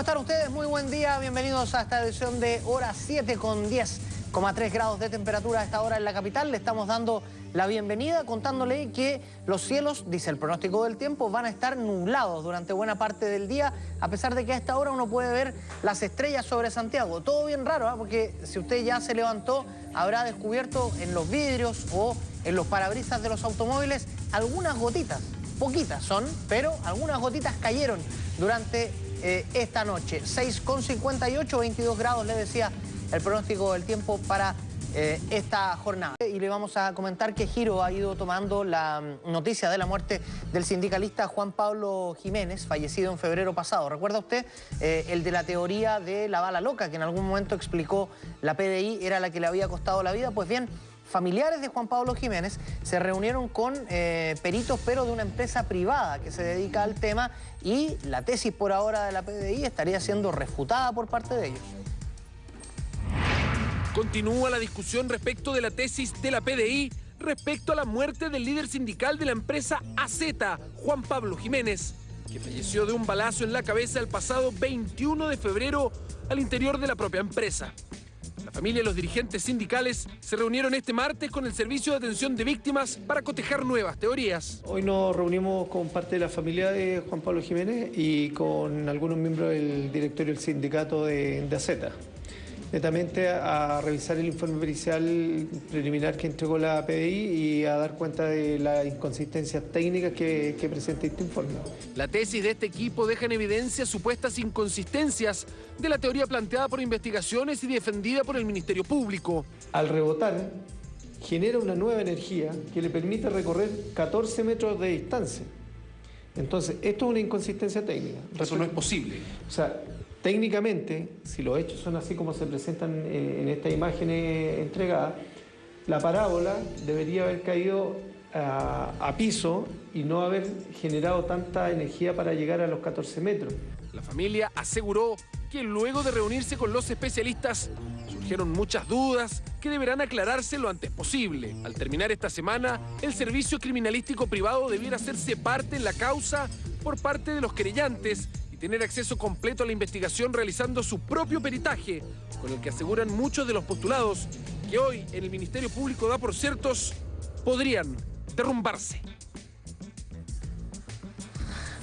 están ustedes? Muy buen día, bienvenidos a esta edición de Hora 7 con 10,3 grados de temperatura a esta hora en la capital. Le estamos dando la bienvenida contándole que los cielos, dice el pronóstico del tiempo, van a estar nublados durante buena parte del día, a pesar de que a esta hora uno puede ver las estrellas sobre Santiago. Todo bien raro, ¿eh? Porque si usted ya se levantó, habrá descubierto en los vidrios o en los parabrisas de los automóviles algunas gotitas. Poquitas son, pero algunas gotitas cayeron durante esta noche. 6,58, 22 grados, le decía el pronóstico del tiempo para esta jornada. Y le vamos a comentar que Giro ha ido tomando la noticia de la muerte del sindicalista Juan Pablo Jiménez, fallecido en febrero pasado. ¿Recuerda usted el de la teoría de la bala loca, que en algún momento explicó la PDI era la que le había costado la vida? Pues bien, familiares de Juan Pablo Jiménez se reunieron con peritos, pero de una empresa privada que se dedica al tema, y la tesis por ahora de la PDI estaría siendo refutada por parte de ellos. Continúa la discusión respecto de la tesis de la PDI respecto a la muerte del líder sindical de la empresa AZ, Juan Pablo Jiménez, que falleció de un balazo en la cabeza el pasado 21 de febrero al interior de la propia empresa. La familia y los dirigentes sindicales se reunieron este martes con el Servicio de Atención de Víctimas para cotejar nuevas teorías. Hoy nos reunimos con parte de la familia de Juan Pablo Jiménez y con algunos miembros del directorio del sindicato de AZ, netamente a revisar el informe pericial preliminar que entregó la PDI y a dar cuenta de las inconsistencias técnicas que presenta este informe. La tesis de este equipo deja en evidencia supuestas inconsistencias de la teoría planteada por investigaciones y defendida por el Ministerio Público. Al rebotar, genera una nueva energía que le permite recorrer 14 metros de distancia. Entonces, esto es una inconsistencia técnica. Eso no es posible. O sea, técnicamente, si los hechos son así como se presentan en estas imágenes entregadas, la parábola debería haber caído a piso y no haber generado tanta energía para llegar a los 14 metros. La familia aseguró que luego de reunirse con los especialistas surgieron muchas dudas que deberán aclararse lo antes posible. Al terminar esta semana, el servicio criminalístico privado debiera hacerse parte en la causa por parte de los querellantes y tener acceso completo a la investigación realizando su propio peritaje, con el que aseguran muchos de los postulados que hoy en el Ministerio Público da por ciertos podrían derrumbarse.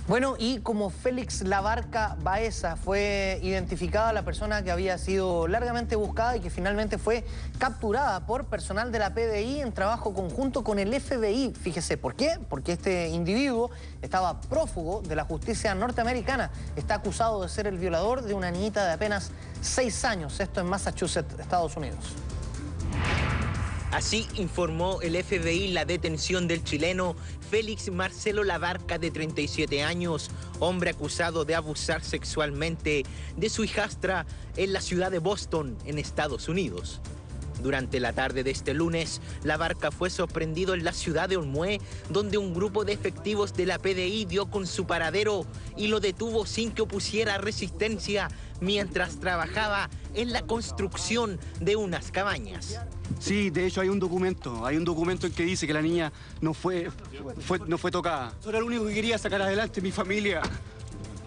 Bueno, y como Félix Labarca Baeza fue identificada la persona que había sido largamente buscada y que finalmente fue capturada por personal de la PDI en trabajo conjunto con el FBI. Fíjese, ¿por qué? Porque este individuo estaba prófugo de la justicia norteamericana. Está acusado de ser el violador de una niñita de apenas 6 años. Esto en Massachusetts, Estados Unidos. Así informó el FBI la detención del chileno Félix Marcelo Labarca, de 37 años, hombre acusado de abusar sexualmente de su hijastra en la ciudad de Boston, en Estados Unidos. Durante la tarde de este lunes, Labarca fue sorprendido en la ciudad de Olmué, donde un grupo de efectivos de la PDI dio con su paradero y lo detuvo sin que opusiera resistencia mientras trabajaba en la construcción de unas cabañas. Sí, de hecho hay un documento en que dice que la niña no fue tocada. Eso era lo único que quería, sacar adelante mi familia,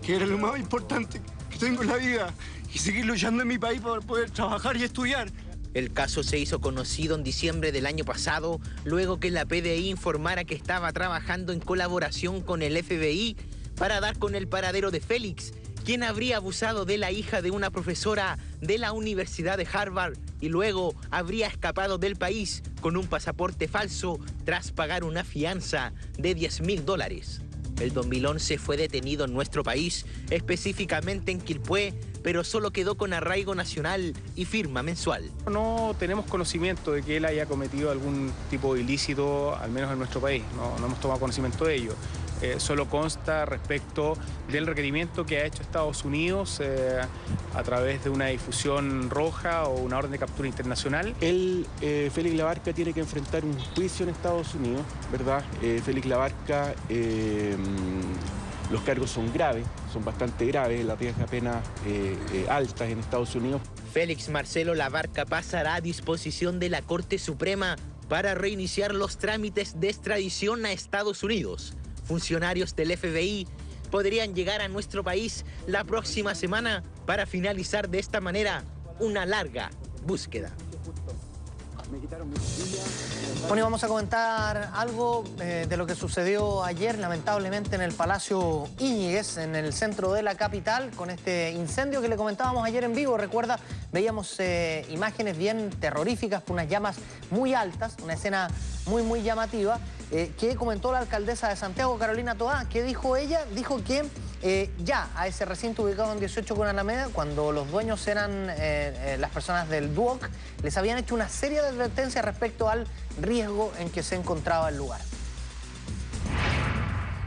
que era lo más importante que tengo en la vida, y seguir luchando en mi país para poder trabajar y estudiar. El caso se hizo conocido en diciembre del año pasado, luego que la PDI informara que estaba trabajando en colaboración con el FBI para dar con el paradero de Félix, quien habría abusado de la hija de una profesora de la Universidad de Harvard y luego habría escapado del país con un pasaporte falso tras pagar una fianza de $10.000. El 2011 fue detenido en nuestro país, específicamente en Quilpué, pero solo quedó con arraigo nacional y firma mensual. No tenemos conocimiento de que él haya cometido algún tipo de ilícito, al menos en nuestro país. No hemos tomado conocimiento de ello. Solo consta respecto del requerimiento que ha hecho Estados Unidos a través de una difusión roja o una orden de captura internacional. Él, Félix Labarca, tiene que enfrentar un juicio en Estados Unidos, ¿verdad? Félix Labarca, los cargos son graves, son bastante graves, las penas altas en Estados Unidos. Félix Marcelo Labarca pasará a disposición de la Corte Suprema para reiniciar los trámites de extradición a Estados Unidos. Funcionarios del FBI podrían llegar a nuestro país la próxima semana para finalizar de esta manera una larga búsqueda. Bueno, y vamos a comentar algo de lo que sucedió ayer, lamentablemente, en el Palacio Íñiguez, en el centro de la capital, con este incendio que le comentábamos ayer en vivo. Recuerda, veíamos imágenes bien terroríficas, por unas llamas muy altas, una escena muy llamativa, que comentó la alcaldesa de Santiago, Carolina Toá. ¿Qué dijo ella? Dijo que ya a ese recinto ubicado en 18 con Alameda, cuando los dueños eran las personas del Duoc, les habían hecho una serie de advertencias respecto al riesgo en que se encontraba el lugar.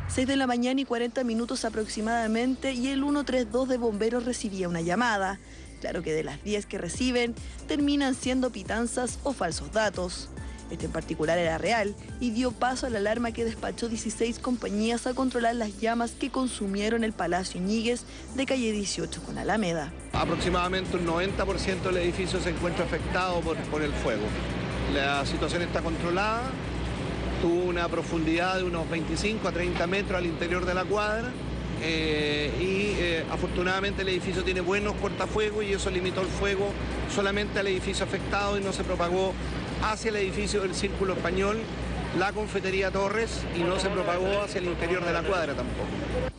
6 de la mañana y 40 minutos aproximadamente, y el 132 de bomberos recibía una llamada. Claro que de las 10 que reciben, terminan siendo pitanzas o falsos datos. Este en particular era real y dio paso a la alarma que despachó 16 compañías a controlar las llamas que consumieron el Palacio Íñiguez de calle 18 con Alameda. Aproximadamente un 90% del edificio se encuentra afectado por el fuego. La situación está controlada, tuvo una profundidad de unos 25 a 30 metros al interior de la cuadra afortunadamente el edificio tiene buenos cortafuegos y eso limitó el fuego solamente al edificio afectado y no se propagó hacia el edificio del Círculo Español, la Confitería Torres, y no se propagó hacia el interior de la cuadra tampoco.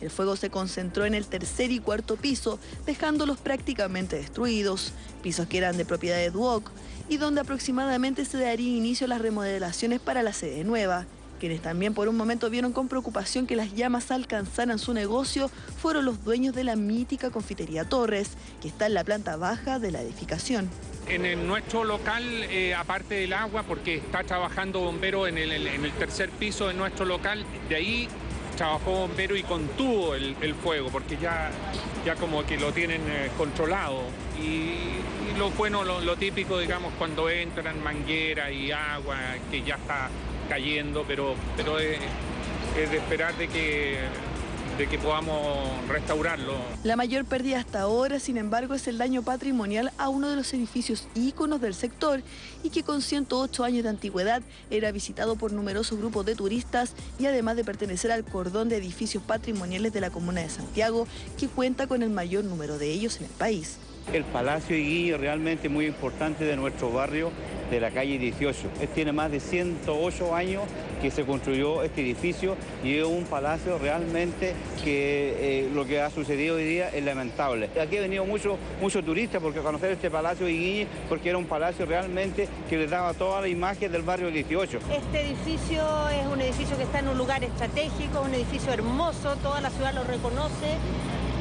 El fuego se concentró en el tercer y cuarto piso, dejándolos prácticamente destruidos, pisos que eran de propiedad de Duoc y donde aproximadamente se daría inicio a las remodelaciones para la sede nueva. Quienes también por un momento vieron con preocupación que las llamas alcanzaran su negocio fueron los dueños de la mítica Confitería Torres, que está en la planta baja de la edificación. En nuestro local, aparte del agua, porque está trabajando bombero en el tercer piso de nuestro local, de ahí trabajó bombero y contuvo el fuego, porque ya como que lo tienen controlado. Y lo bueno, lo típico, digamos, cuando entran manguera y agua, que ya está cayendo, pero es de esperar de que podamos restaurarlo. La mayor pérdida hasta ahora, sin embargo, es el daño patrimonial a uno de los edificios íconos del sector y que con 108 años de antigüedad era visitado por numerosos grupos de turistas y además de pertenecer al cordón de edificios patrimoniales de la comuna de Santiago, que cuenta con el mayor número de ellos en el país. El Palacio Íñiguez es realmente muy importante de nuestro barrio de la calle 18. Tiene más de 108 años que se construyó este edificio y es un palacio realmente que lo que ha sucedido hoy día es lamentable. Aquí ha venido muchos turistas porque conocer este Palacio Íñiguez, porque era un palacio realmente que les daba toda la imagen del barrio 18. Este edificio es un edificio que está en un lugar estratégico, un edificio hermoso, toda la ciudad lo reconoce.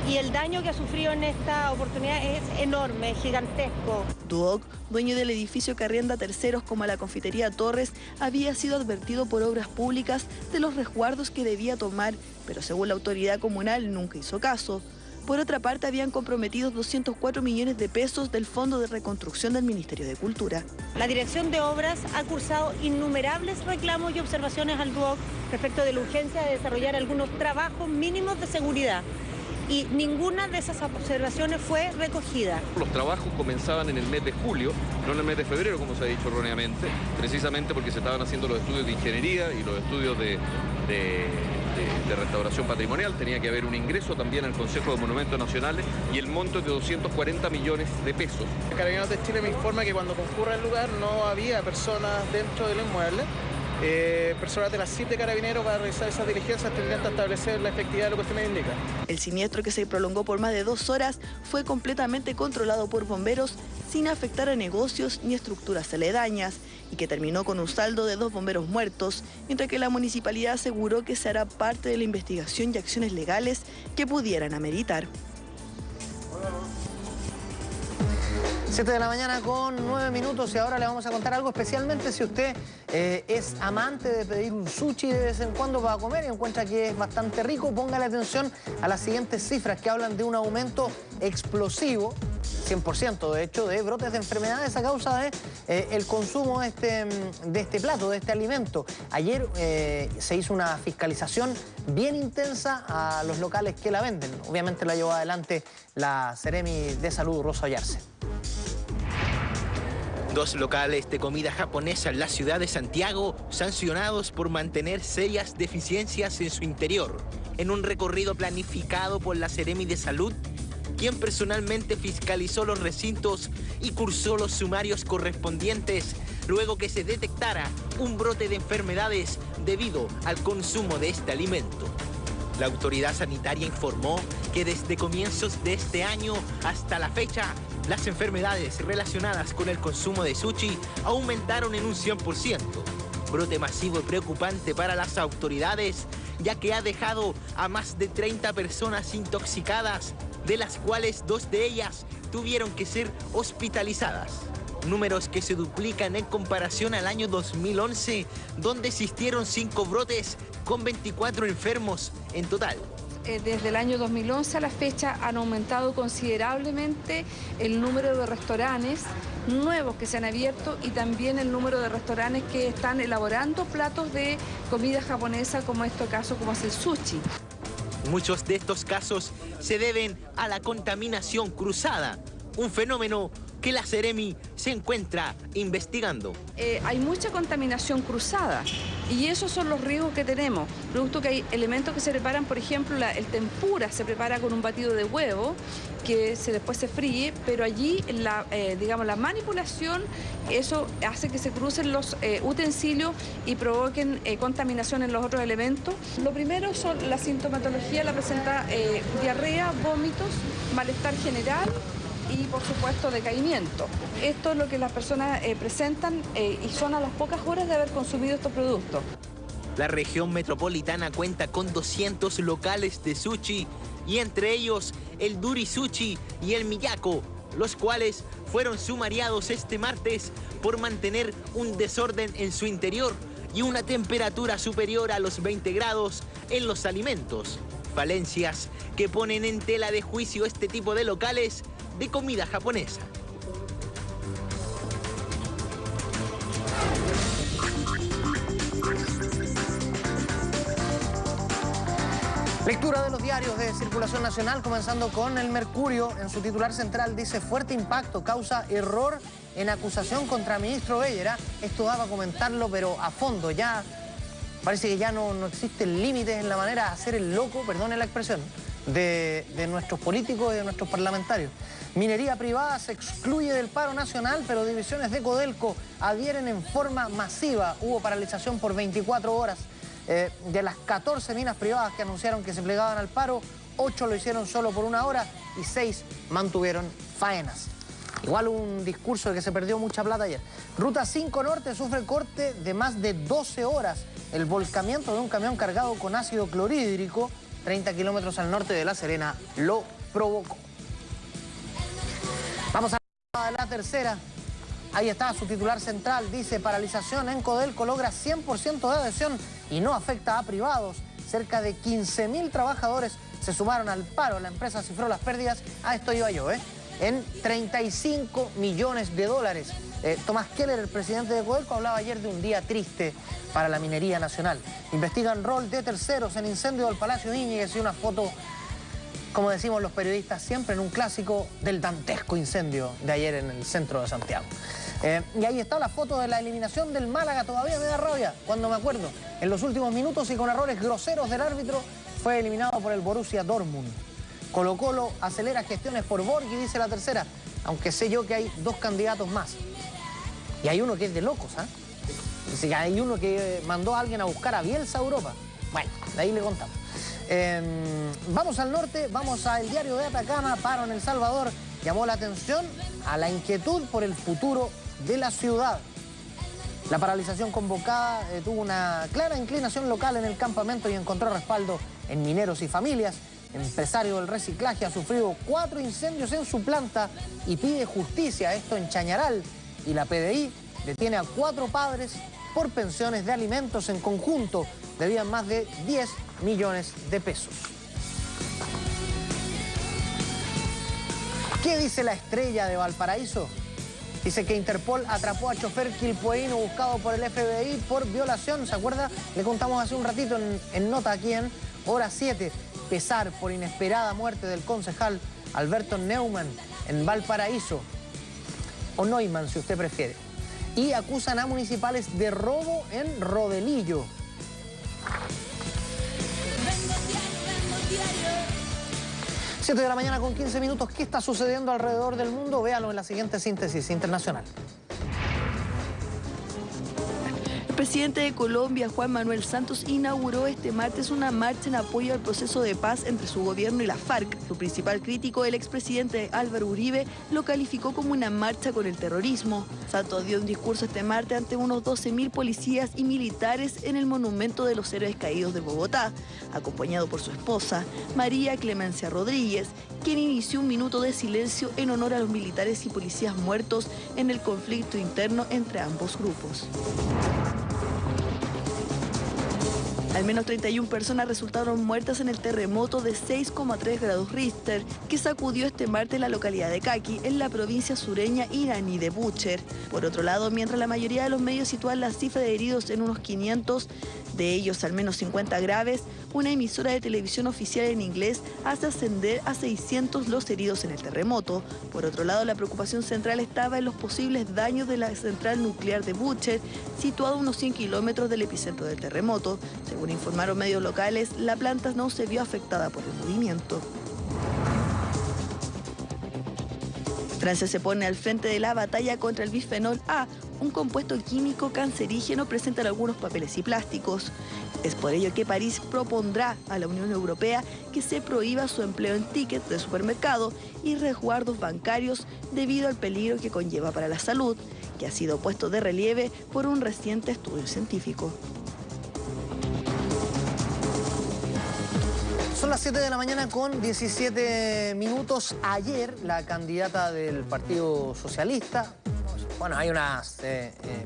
Y el daño que ha sufrido en esta oportunidad es enorme, gigantesco. Duoc, dueño del edificio que arrienda a terceros como la Confitería Torres, había sido advertido por obras públicas de los resguardos que debía tomar, pero según la autoridad comunal nunca hizo caso. Por otra parte, habían comprometido 204 millones de pesos del Fondo de Reconstrucción del Ministerio de Cultura. La Dirección de Obras ha cursado innumerables reclamos y observaciones al Duoc respecto de la urgencia de desarrollar algunos trabajos mínimos de seguridad. Y ninguna de esas observaciones fue recogida. Los trabajos comenzaban en el mes de julio, no en el mes de febrero, como se ha dicho erróneamente, precisamente porque se estaban haciendo los estudios de ingeniería y los estudios de restauración patrimonial. Tenía que haber un ingreso también al Consejo de Monumentos Nacionales y el monto es de 240 millones de pesos. Carabineros de Chile me informa que cuando concurre el lugar no había personas dentro del inmueble. Personal de la CIP de Carabineros para realizar esas diligencias tendrían que establecer la efectividad de lo que usted me indica. El siniestro, que se prolongó por más de 2 horas, fue completamente controlado por bomberos sin afectar a negocios ni estructuras aledañas y que terminó con un saldo de 2 bomberos muertos, mientras que la municipalidad aseguró que se hará parte de la investigación y acciones legales que pudieran ameritar. 7 de la mañana con 9 minutos y ahora le vamos a contar algo, especialmente si usted es amante de pedir un sushi de vez en cuando para comer y encuentra que es bastante rico. Póngale atención a las siguientes cifras que hablan de un aumento explosivo, 100% de hecho, de brotes de enfermedades a causa de el consumo de este plato, de este alimento. Ayer se hizo una fiscalización bien intensa a los locales que la venden. Obviamente la llevó adelante la Seremi de Salud, Rosa Ollarse. 2 locales de comida japonesa en la ciudad de Santiago sancionados por mantener serias deficiencias en su interior. en un recorrido planificado por la Seremi de Salud, quien personalmente fiscalizó los recintos y cursó los sumarios correspondientes luego que se detectara un brote de enfermedades debido al consumo de este alimento. La autoridad sanitaria informó que desde comienzos de este año hasta la fecha, las enfermedades relacionadas con el consumo de sushi aumentaron en un 100%. Brote masivo y preocupante para las autoridades, ya que ha dejado a más de 30 personas intoxicadas, de las cuales 2 de ellas tuvieron que ser hospitalizadas. Números que se duplican en comparación al año 2011, donde existieron 5 brotes con 24 enfermos en total. Desde el año 2011 a la fecha han aumentado considerablemente el número de restaurantes nuevos que se han abierto y también el número de restaurantes que están elaborando platos de comida japonesa, como este caso, como es el sushi. Muchos de estos casos se deben a la contaminación cruzada, un fenómeno que la Seremi se encuentra investigando. Hay mucha contaminación cruzada y esos son los riesgos que tenemos. Producto que hay elementos que se preparan, por ejemplo, el tempura se prepara con un batido de huevo que después se fríe, pero allí digamos, la manipulación, eso hace que se crucen los utensilios y provoquen contaminación en los otros elementos. Lo primero son la sintomatología, la presenta diarrea, vómitos, malestar general y, por supuesto, decaimiento. Esto es lo que las personas presentan y son a las pocas horas de haber consumido estos productos. La región metropolitana cuenta con 200 locales de sushi y entre ellos el Duri Sushi y el Miyako, los cuales fueron sumariados este martes por mantener un desorden en su interior y una temperatura superior a los 20 grados en los alimentos. Falencias que ponen en tela de juicio este tipo de locales de comida japonesa. Lectura de los diarios de circulación nacional, comenzando con El Mercurio. En su titular central dice: fuerte impacto, causa error en acusación contra ministro Bellera. Esto daba a comentarlo, pero a fondo. Ya parece que ya no existen límites en la manera de hacer el loco, perdone la expresión, de nuestros políticos y de nuestros parlamentarios. Minería privada se excluye del paro nacional, pero divisiones de Codelco adhieren en forma masiva. Hubo paralización por 24 horas. De las 14 minas privadas que anunciaron que se plegaban al paro, 8 lo hicieron solo por 1 hora y 6 mantuvieron faenas. Igual un discurso de que se perdió mucha plata ayer. Ruta 5 Norte sufre corte de más de 12 horas. El volcamiento de un camión cargado con ácido clorhídrico 30 kilómetros al norte de La Serena lo provocó. Vamos a la tercera. Ahí está su titular central, dice: paralización en Codelco logra 100% de adhesión y no afecta a privados. Cerca de 15.000 trabajadores se sumaron al paro. La empresa cifró las pérdidas, a esto iba yo, en 35 millones de dólares. Tomás Keller, el presidente de Codelco, hablaba ayer de un día triste para la minería nacional. Investigan rol de terceros en incendio del Palacio Íñiguez y una foto, como decimos los periodistas siempre, en un clásico del dantesco incendio de ayer en el centro de Santiago. Y ahí está la foto de la eliminación del Málaga. Todavía me da rabia cuando me acuerdo. En los últimos minutos y con errores groseros del árbitro fue eliminado por el Borussia Dortmund. Colo-Colo acelera gestiones por Borghi, dice la tercera, aunque sé yo que hay 2 candidatos más. Y hay uno que es de locos, ¿ah? Dice que hay uno que mandó a alguien a buscar a Bielsa a Europa. Bueno, de ahí le contamos. Vamos al norte, vamos al diario de Atacama. Paro en El Salvador llamó la atención a la inquietud por el futuro de la ciudad. La paralización convocada tuvo una clara inclinación local en el campamento y encontró respaldo en mineros y familias. Empresario del reciclaje ha sufrido 4 incendios en su planta y pide justicia, esto en Chañaral. Y la PDI detiene a 4 padres por pensiones de alimentos. En conjunto debían más de 10 millones de pesos. ¿Qué dice la Estrella de Valparaíso? Dice que Interpol atrapó a chofer quilpueíno buscado por el FBI por violación. ¿Se acuerda? Le contamos hace un ratito en nota aquí en Hora 7. Pesar por inesperada muerte del concejal Alberto Neumann en Valparaíso. O Neumann, si usted prefiere. Y acusan a municipales de robo en Rodelillo. 7 de la mañana con 15 minutos. ¿Qué está sucediendo alrededor del mundo? Véalo en la siguiente síntesis internacional. El presidente de Colombia, Juan Manuel Santos, inauguró este martes una marcha en apoyo al proceso de paz entre su gobierno y la FARC. Su principal crítico, el expresidente Álvaro Uribe, lo calificó como una marcha con el terrorismo. Santos dio un discurso este martes ante unos 12.000 policías y militares en el Monumento de los Héroes Caídos de Bogotá, acompañado por su esposa, María Clemencia Rodríguez, quien inició un minuto de silencio en honor a los militares y policías muertos en el conflicto interno entre ambos grupos. Al menos 31 personas resultaron muertas en el terremoto de 6,3 grados Richter que sacudió este martes la localidad de Caqui, en la provincia sureña iraní de Bucher. Por otro lado, mientras la mayoría de los medios sitúan la cifra de heridos en unos 500, de ellos al menos 50 graves, una emisora de televisión oficial en inglés hace ascender a 600 los heridos en el terremoto. Por otro lado, la preocupación central estaba en los posibles daños de la central nuclear de Bucher, situada a unos 100 kilómetros del epicentro del terremoto. Según informaron medios locales, la planta no se vio afectada por el movimiento. Francia se pone al frente de la batalla contra el bisfenol A, un compuesto químico cancerígeno presente en algunos papeles y plásticos. Es por ello que París propondrá a la Unión Europea que se prohíba su empleo en tickets de supermercado y resguardos bancarios debido al peligro que conlleva para la salud, que ha sido puesto de relieve por un reciente estudio científico. Son las 7 de la mañana con 17 minutos. Ayer la candidata del Partido Socialista, bueno, hay unas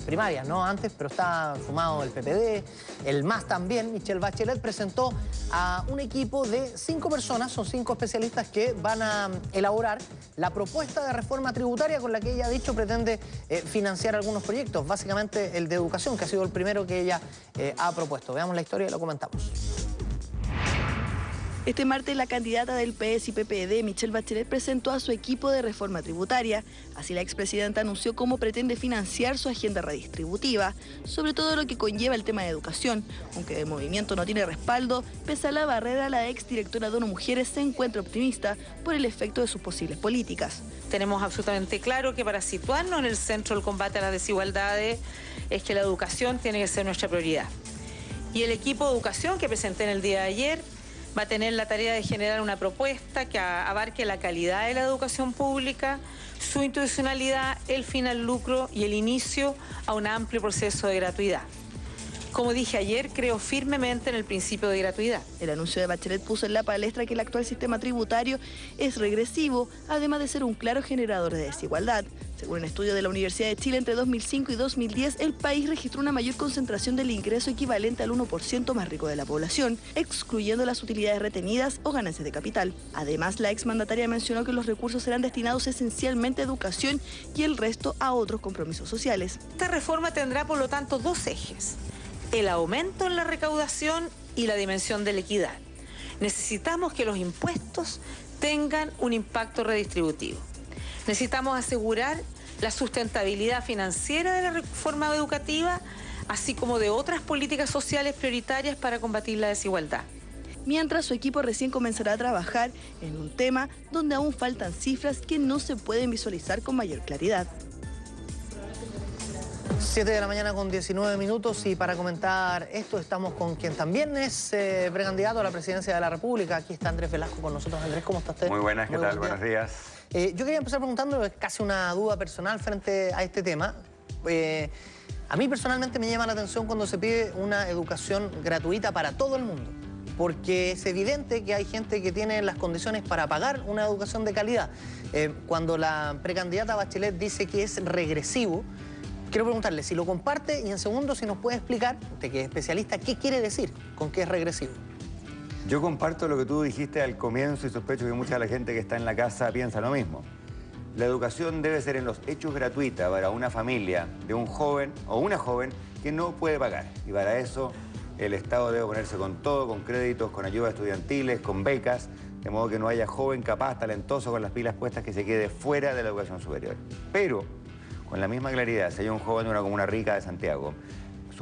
primarias, ¿no? Antes, pero está sumado el PPD, el MAS también, Michelle Bachelet presentó a un equipo de 5 personas, son 5 especialistas que van a elaborar la propuesta de reforma tributaria con la que ella ha dicho pretende financiar algunos proyectos, básicamente el de educación, que ha sido el primero que ella ha propuesto. Veamos la historia y lo comentamos. Este martes la candidata del PS y PPD, Michelle Bachelet, presentó a su equipo de reforma tributaria. Así la expresidenta anunció cómo pretende financiar su agenda redistributiva, sobre todo lo que conlleva el tema de educación. Aunque el movimiento no tiene respaldo, pese a la barrera, la exdirectora de ONU Mujeres se encuentra optimista por el efecto de sus posibles políticas. Tenemos absolutamente claro que para situarnos en el centro del combate a las desigualdades es que la educación tiene que ser nuestra prioridad. Y el equipo de educación que presenté en el día de ayer va a tener la tarea de generar una propuesta que abarque la calidad de la educación pública, su institucionalidad, el fin al lucro y el inicio a un amplio proceso de gratuidad. Como dije ayer, creo firmemente en el principio de gratuidad. El anuncio de Bachelet puso en la palestra que el actual sistema tributario es regresivo, además de ser un claro generador de desigualdad. Según un estudio de la Universidad de Chile, entre 2005 y 2010, el país registró una mayor concentración del ingreso equivalente al 1% más rico de la población, excluyendo las utilidades retenidas o ganancias de capital. Además, la exmandataria mencionó que los recursos serán destinados esencialmente a educación y el resto a otros compromisos sociales. Esta reforma tendrá, por lo tanto, 2 ejes: el aumento en la recaudación y la dimensión de la equidad. Necesitamos que los impuestos tengan un impacto redistributivo. Necesitamos asegurar la sustentabilidad financiera de la reforma educativa, así como de otras políticas sociales prioritarias para combatir la desigualdad. Mientras su equipo recién comenzará a trabajar en un tema donde aún faltan cifras que no se pueden visualizar con mayor claridad. 7 de la mañana con 19 minutos y para comentar esto estamos con quien también es precandidato a la presidencia de la República. Aquí está Andrés Velasco con nosotros. Andrés, ¿cómo está usted? Muy buenas, ¿qué tal? Buenos días. Yo quería empezar preguntándole casi una duda personal frente a este tema. A mí personalmente me llama la atención cuando se pide una educación gratuita para todo el mundo, porque es evidente que hay gente que tiene las condiciones para pagar una educación de calidad. Cuando la precandidata Bachelet dice que es regresivo, quiero preguntarle si lo comparte y en segundo si nos puede explicar, usted que es especialista, qué quiere decir con que es regresivo. Yo comparto lo que tú dijiste al comienzo y sospecho que mucha de la gente que está en la casa piensa lo mismo. La educación debe ser en los hechos gratuita para una familia de un joven o una joven que no puede pagar. Y para eso el Estado debe ponerse con todo, con créditos, con ayudas estudiantiles, con becas, de modo que no haya joven capaz, talentoso, con las pilas puestas que se quede fuera de la educación superior. Pero con la misma claridad, si hay un joven de una comuna rica de Santiago,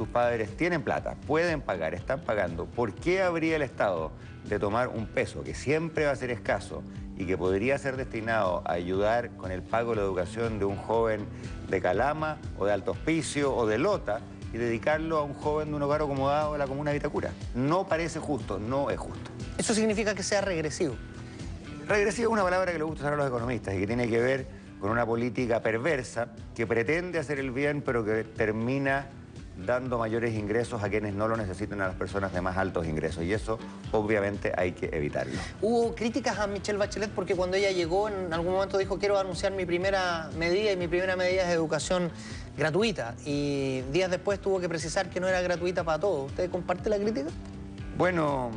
sus padres tienen plata, pueden pagar, están pagando, ¿por qué habría el Estado de tomar un peso que siempre va a ser escaso y que podría ser destinado a ayudar con el pago de la educación de un joven de Calama o de Alto Hospicio o de Lota y dedicarlo a un joven de un hogar acomodado de la comuna de Vitacura? No parece justo, no es justo. ¿Eso significa que sea regresivo? Regresivo es una palabra que le gusta usar a los economistas y que tiene que ver con una política perversa que pretende hacer el bien pero que termina dando mayores ingresos a quienes no lo necesitan, a las personas de más altos ingresos. Y eso, obviamente, hay que evitarlo. Hubo críticas a Michelle Bachelet porque cuando ella llegó, en algún momento dijo: quiero anunciar mi primera medida, y mi primera medida es educación gratuita. Y días después tuvo que precisar que no era gratuita para todos. ¿Usted comparte la crítica? Bueno,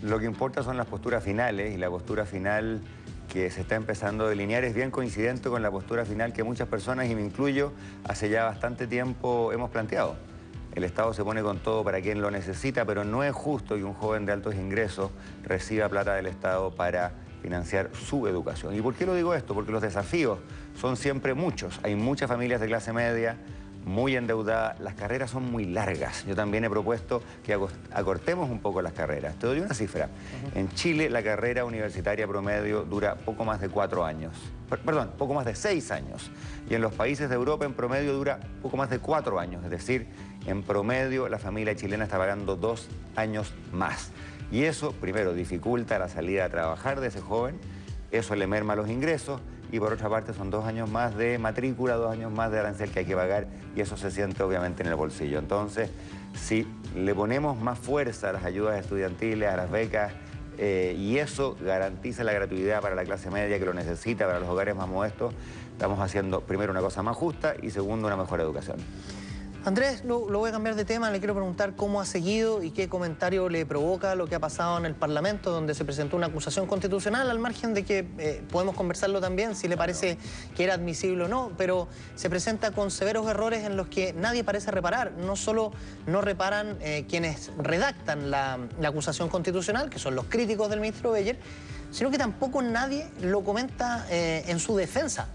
lo que importa son las posturas finales, y la postura final que se está empezando a delinear es bien coincidente con la postura final que muchas personas, y me incluyo, hace ya bastante tiempo hemos planteado. El Estado se pone con todo para quien lo necesita, pero no es justo que un joven de altos ingresos reciba plata del Estado para financiar su educación. ¿Y por qué lo digo esto? Porque los desafíos son siempre muchos. Hay muchas familias de clase media muy endeudadas, las carreras son muy largas. Yo también he propuesto que acortemos un poco las carreras. Te doy una cifra. En Chile la carrera universitaria promedio dura poco más de 4 años. Perdón, poco más de 6 años. Y en los países de Europa en promedio dura poco más de 4 años. Es decir, en promedio la familia chilena está pagando 2 años más. Y eso, primero, dificulta la salida a trabajar de ese joven, eso le merma los ingresos, y por otra parte son 2 años más de matrícula, 2 años más de arancel que hay que pagar, y eso se siente obviamente en el bolsillo. Entonces, si le ponemos más fuerza a las ayudas estudiantiles, a las becas, y eso garantiza la gratuidad para la clase media que lo necesita, para los hogares más modestos, estamos haciendo primero una cosa más justa y segundo una mejor educación. Andrés, lo voy a cambiar de tema. Le quiero preguntar cómo ha seguido y qué comentario le provoca lo que ha pasado en el Parlamento, donde se presentó una acusación constitucional, al margen de que podemos conversarlo también, si le parece que era admisible o no, pero se presenta con severos errores en los que nadie parece reparar. No solo no reparan quienes redactan la acusación constitucional, que son los críticos del ministro Beyer, sino que tampoco nadie lo comenta en su defensa.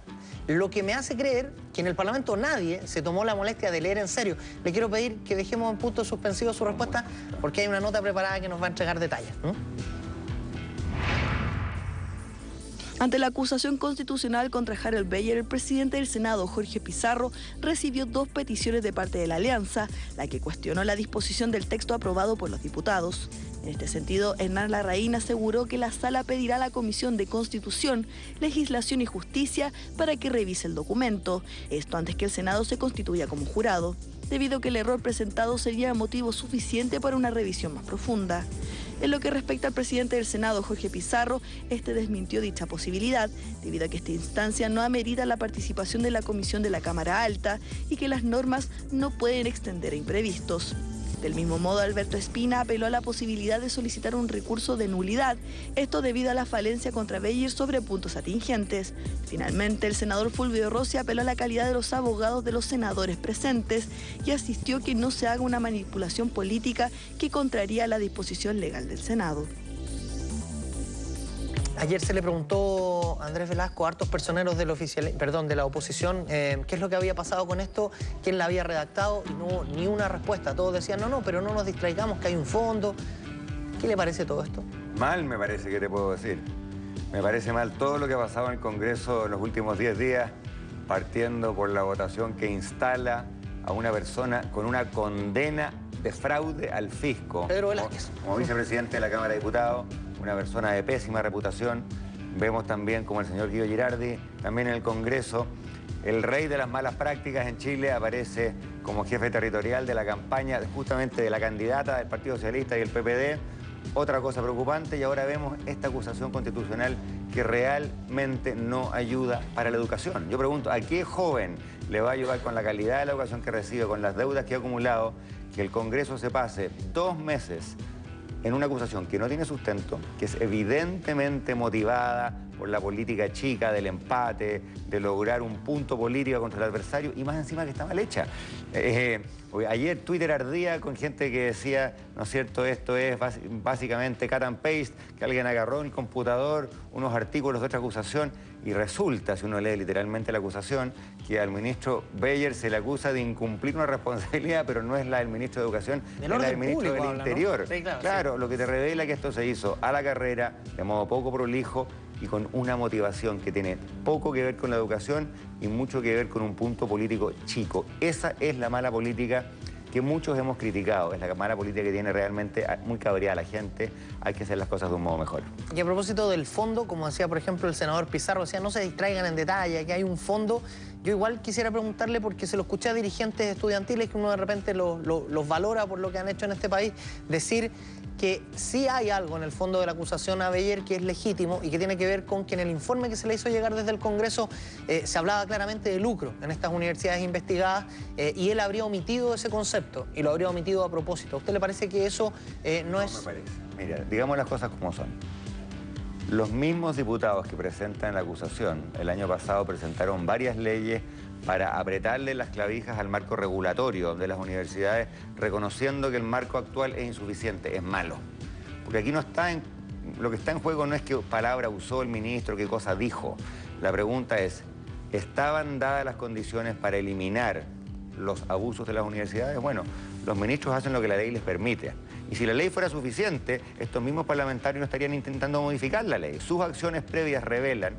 Lo que me hace creer que en el Parlamento nadie se tomó la molestia de leer en serio. Le quiero pedir que dejemos en punto suspensivo su respuesta, porque hay una nota preparada que nos va a entregar detalles. Ante la acusación constitucional contra Harold Beyer, el presidente del Senado, Jorge Pizarro, recibió 2 peticiones de parte de la Alianza, la que cuestionó la disposición del texto aprobado por los diputados. En este sentido, Hernán Larraín aseguró que la Sala pedirá a la Comisión de Constitución, Legislación y Justicia para que revise el documento, esto antes que el Senado se constituya como jurado, debido a que el error presentado sería motivo suficiente para una revisión más profunda. En lo que respecta al presidente del Senado, Jorge Pizarro, este desmintió dicha posibilidad, debido a que esta instancia no amerita la participación de la Comisión de la Cámara Alta y que las normas no pueden extender a imprevistos. Del mismo modo, Alberto Espina apeló a la posibilidad de solicitar un recurso de nulidad, esto debido a la falencia contra Beyer sobre puntos atingentes. Finalmente, el senador Fulvio Rossi apeló a la calidad de los abogados de los senadores presentes y asistió que no se haga una manipulación política que contraría la disposición legal del Senado. Ayer se le preguntó a Andrés Velasco a hartos personeros de la oposición qué es lo que había pasado con esto, quién la había redactado, y no hubo ni una respuesta. Todos decían, no, pero no nos distraigamos, que hay un fondo. ¿Qué le parece todo esto? Mal me parece, que te puedo decir. Me parece mal todo lo que ha pasado en el Congreso en los últimos 10 días, partiendo por la votación que instala a una persona con una condena de fraude al fisco. Pedro Velázquez. Como vicepresidente de la Cámara de Diputados, una persona de pésima reputación. Vemos también como el señor Guido Girardi, también en el Congreso, el rey de las malas prácticas en Chile, aparece como jefe territorial de la campaña justamente de la candidata del Partido Socialista y el PPD. Otra cosa preocupante, y ahora vemos esta acusación constitucional que realmente no ayuda para la educación. Yo pregunto, ¿a qué joven le va a ayudar con la calidad de la educación que recibe, con las deudas que ha acumulado, que el Congreso se pase 2 meses en una acusación que no tiene sustento, que es evidentemente motivada por la política chica del empate, de lograr un punto político contra el adversario, y más encima que está mal hecha. Ayer Twitter ardía con gente que decía, ¿no es cierto?, esto es básicamente cut and paste, que alguien agarró en el computador unos artículos de otra acusación, y resulta, si uno lee literalmente la acusación, que al ministro Beyer se le acusa de incumplir una responsabilidad, pero no es la del ministro de Educación, es la del ministro del Interior. ¿No? Sí, claro, sí. Lo que te revela que esto se hizo a la carrera, de modo poco prolijo, y con una motivación que tiene poco que ver con la educación y mucho que ver con un punto político chico. Esa es la mala política que muchos hemos criticado, es la mala política que tiene realmente muy cabreada la gente. Hay que hacer las cosas de un modo mejor. Y a propósito del fondo, como decía por ejemplo el senador Pizarro, decía no se distraigan en detalle, que hay un fondo. Yo igual quisiera preguntarle, porque se lo escuché a dirigentes estudiantiles que uno de repente los valora por lo que han hecho en este país, decir que sí hay algo en el fondo de la acusación a Beyer que es legítimo y que tiene que ver con que en el informe que se le hizo llegar desde el Congreso se hablaba claramente de lucro en estas universidades investigadas y él habría omitido ese concepto y lo habría omitido a propósito. ¿A usted le parece que eso no es...? No me parece. Mira, digamos las cosas como son. Los mismos diputados que presentan la acusación el año pasado presentaron varias leyes para apretarle las clavijas al marco regulatorio de las universidades, reconociendo que el marco actual es insuficiente, es malo. Porque aquí no está lo que está en juego no es qué palabra usó el ministro, qué cosa dijo. La pregunta es, ¿estaban dadas las condiciones para eliminar los abusos de las universidades? Bueno, los ministros hacen lo que la ley les permite. Y si la ley fuera suficiente, estos mismos parlamentarios no estarían intentando modificar la ley. Sus acciones previas revelan,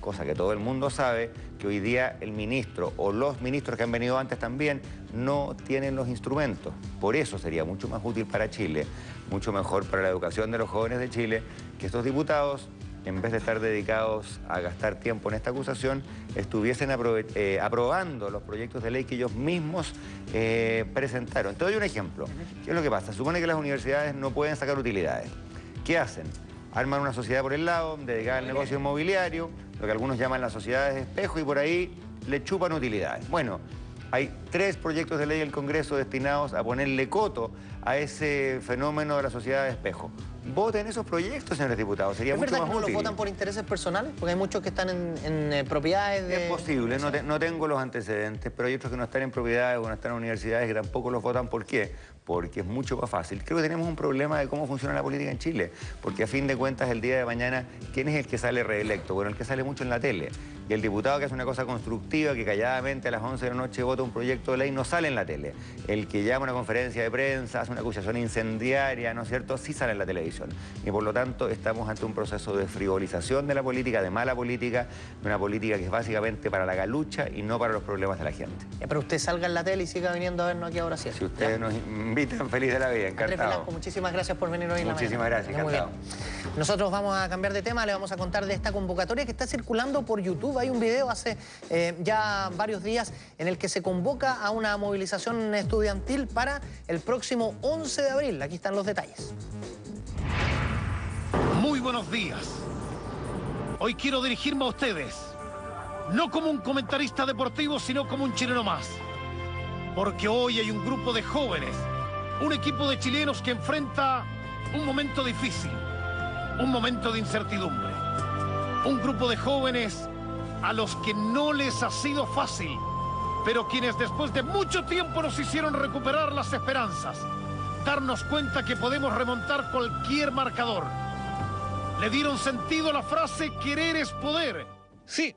cosa que todo el mundo sabe, que hoy día el ministro o los ministros que han venido antes también no tienen los instrumentos. Por eso sería mucho más útil para Chile, mucho mejor para la educación de los jóvenes de Chile, que estos diputados, en vez de estar dedicados a gastar tiempo en esta acusación, estuviesen aprobando los proyectos de ley que ellos mismos presentaron. Te doy un ejemplo. ¿Qué es lo que pasa? Supone que las universidades no pueden sacar utilidades. ¿Qué hacen? Arman una sociedad por el lado, dedicada al negocio inmobiliario, lo que algunos llaman las sociedades de espejo, y por ahí le chupan utilidades. Bueno, hay 3 proyectos de ley del Congreso destinados a ponerle coto a ese fenómeno de la sociedad de espejo. Voten esos proyectos, señores diputados, sería mucho más útil. ¿Es verdad que no los votan por intereses personales? Porque hay muchos que están en propiedades de... Es posible, no tengo los antecedentes, pero hay otros que no están en propiedades o no están en universidades que tampoco los votan. ¿Por qué? Porque es mucho más fácil. Creo que tenemos un problema de cómo funciona la política en Chile, porque a fin de cuentas el día de mañana, ¿quién es el que sale reelecto? Bueno, el que sale mucho en la tele. Y el diputado que hace una cosa constructiva, que calladamente a las 11 de la noche vota un proyecto de ley, no sale en la tele. El que llama a una conferencia de prensa, hace una acusación incendiaria, ¿no es cierto?, sí sale en la televisión. Y por lo tanto estamos ante un proceso de frivolización de la política, de mala política, de una política que es básicamente para la galucha y no para los problemas de la gente. Pero usted salga en la tele y siga viniendo a vernos aquí ahora sí. Si ustedes nos invitan, feliz de la vida, encantado. Andrés Velasco, muchísimas gracias por venir hoy en la mañana. Muchísimas gracias, encantado. Nosotros vamos a cambiar de tema, le vamos a contar de esta convocatoria que está circulando por YouTube. Hay un video hace ya varios días en el que se convoca a una movilización estudiantil para el próximo 11 de abril. Aquí están los detalles. Muy buenos días. Hoy quiero dirigirme a ustedes, no como un comentarista deportivo, sino como un chileno más. Porque hoy hay un grupo de jóvenes, un equipo de chilenos que enfrenta un momento difícil, un momento de incertidumbre. Un grupo de jóvenes a los que no les ha sido fácil, pero quienes después de mucho tiempo nos hicieron recuperar las esperanzas, darnos cuenta que podemos remontar cualquier marcador. Le dieron sentido a la frase "querer es poder". Sí,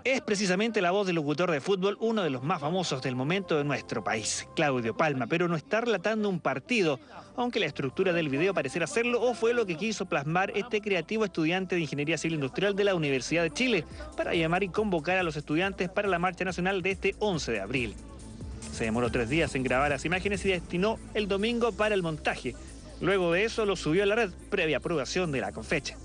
es precisamente la voz del locutor de fútbol, uno de los más famosos del momento de nuestro país, Claudio Palma, pero no está relatando un partido, aunque la estructura del video pareciera hacerlo, o fue lo que quiso plasmar este creativo estudiante de Ingeniería Civil Industrial de la Universidad de Chile para llamar y convocar a los estudiantes para la marcha nacional de este 11 de abril. Se demoró 3 días en grabar las imágenes y destinó el domingo para el montaje. Luego de eso lo subió a la red, previa aprobación de la Confecha.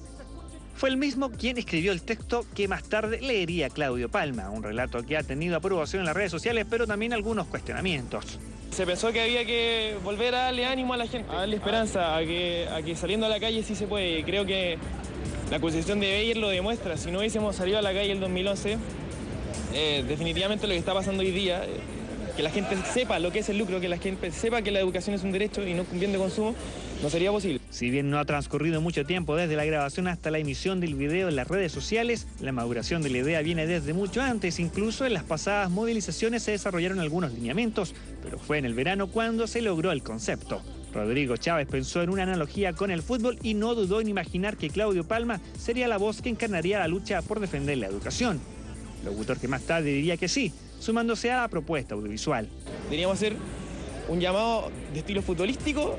Fue el mismo quien escribió el texto que más tarde leería Claudio Palma, un relato que ha tenido aprobación en las redes sociales, pero también algunos cuestionamientos. Se pensó que había que volver a darle ánimo a la gente, a darle esperanza, a que saliendo a la calle sí se puede. Creo que la acusación de Beyer lo demuestra. Si no hubiésemos salido a la calle el 2011, definitivamente lo que está pasando hoy día, que la gente sepa lo que es el lucro, que la gente sepa que la educación es un derecho y no un bien de consumo, no sería posible. Si bien no ha transcurrido mucho tiempo desde la grabación hasta la emisión del video en las redes sociales, la maduración de la idea viene desde mucho antes. Incluso en las pasadas movilizaciones se desarrollaron algunos lineamientos, pero fue en el verano cuando se logró el concepto. Rodrigo Chávez pensó en una analogía con el fútbol y no dudó en imaginar que Claudio Palma sería la voz que encarnaría la lucha por defender la educación. Locutor que más tarde diría que sí, sumándose a la propuesta audiovisual. Deberíamos hacer un llamado de estilo futbolístico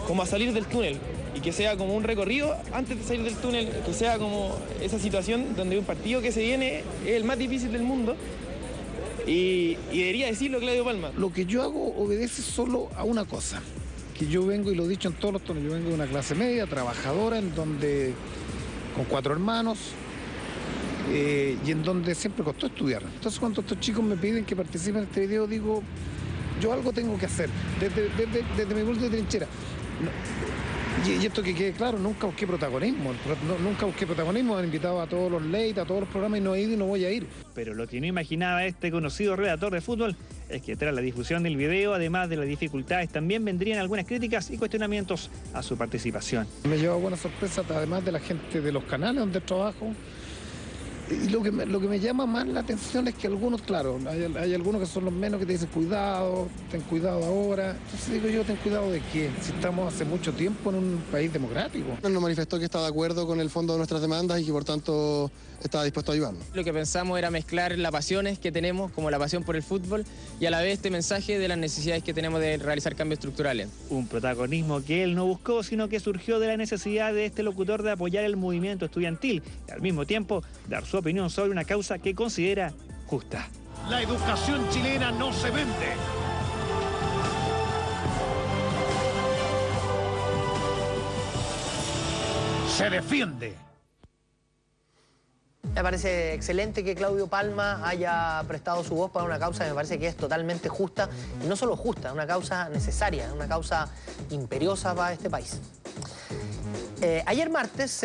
como a salir del túnel y que sea como un recorrido antes de salir del túnel, que sea como esa situación donde un partido que se viene es el más difícil del mundo y debería decirlo Claudio Palma. Lo que yo hago obedece solo a una cosa, que yo vengo, y lo he dicho en todos los tonos, yo vengo de una clase media, trabajadora, en donde con 4 hermanos, y en donde siempre costó estudiar. Entonces cuando estos chicos me piden que participe en este video, digo, yo algo tengo que hacer, desde mi punto de trinchera. Y esto que quede claro, nunca busqué protagonismo, han invitado a todos los late, a todos los programas y no he ido y no voy a ir. Pero lo que no imaginaba este conocido redactor de fútbol es que tras la difusión del video, además de las dificultades, también vendrían algunas críticas y cuestionamientos a su participación. Me lleva buenas sorpresas, además de la gente de los canales donde trabajo. Y lo que me llama más la atención es que algunos, claro, hay algunos que son los menos que te dicen cuidado, ten cuidado ahora. Entonces digo yo, ten cuidado de qué, si estamos hace mucho tiempo en un país democrático. Él nos manifestó que está de acuerdo con el fondo de nuestras demandas y que por tanto estaba dispuesto a ayudarnos. Lo que pensamos era mezclar las pasiones que tenemos, como la pasión por el fútbol, y a la vez este mensaje de las necesidades que tenemos de realizar cambios estructurales. Un protagonismo que él no buscó, sino que surgió de la necesidad de este locutor de apoyar el movimiento estudiantil y al mismo tiempo dar su opinión sobre una causa que considera justa. La educación chilena no se vende. Se defiende. Me parece excelente que Claudio Palma haya prestado su voz para una causa que me parece que es totalmente justa, y no solo justa, una causa necesaria, una causa imperiosa para este país. Ayer martes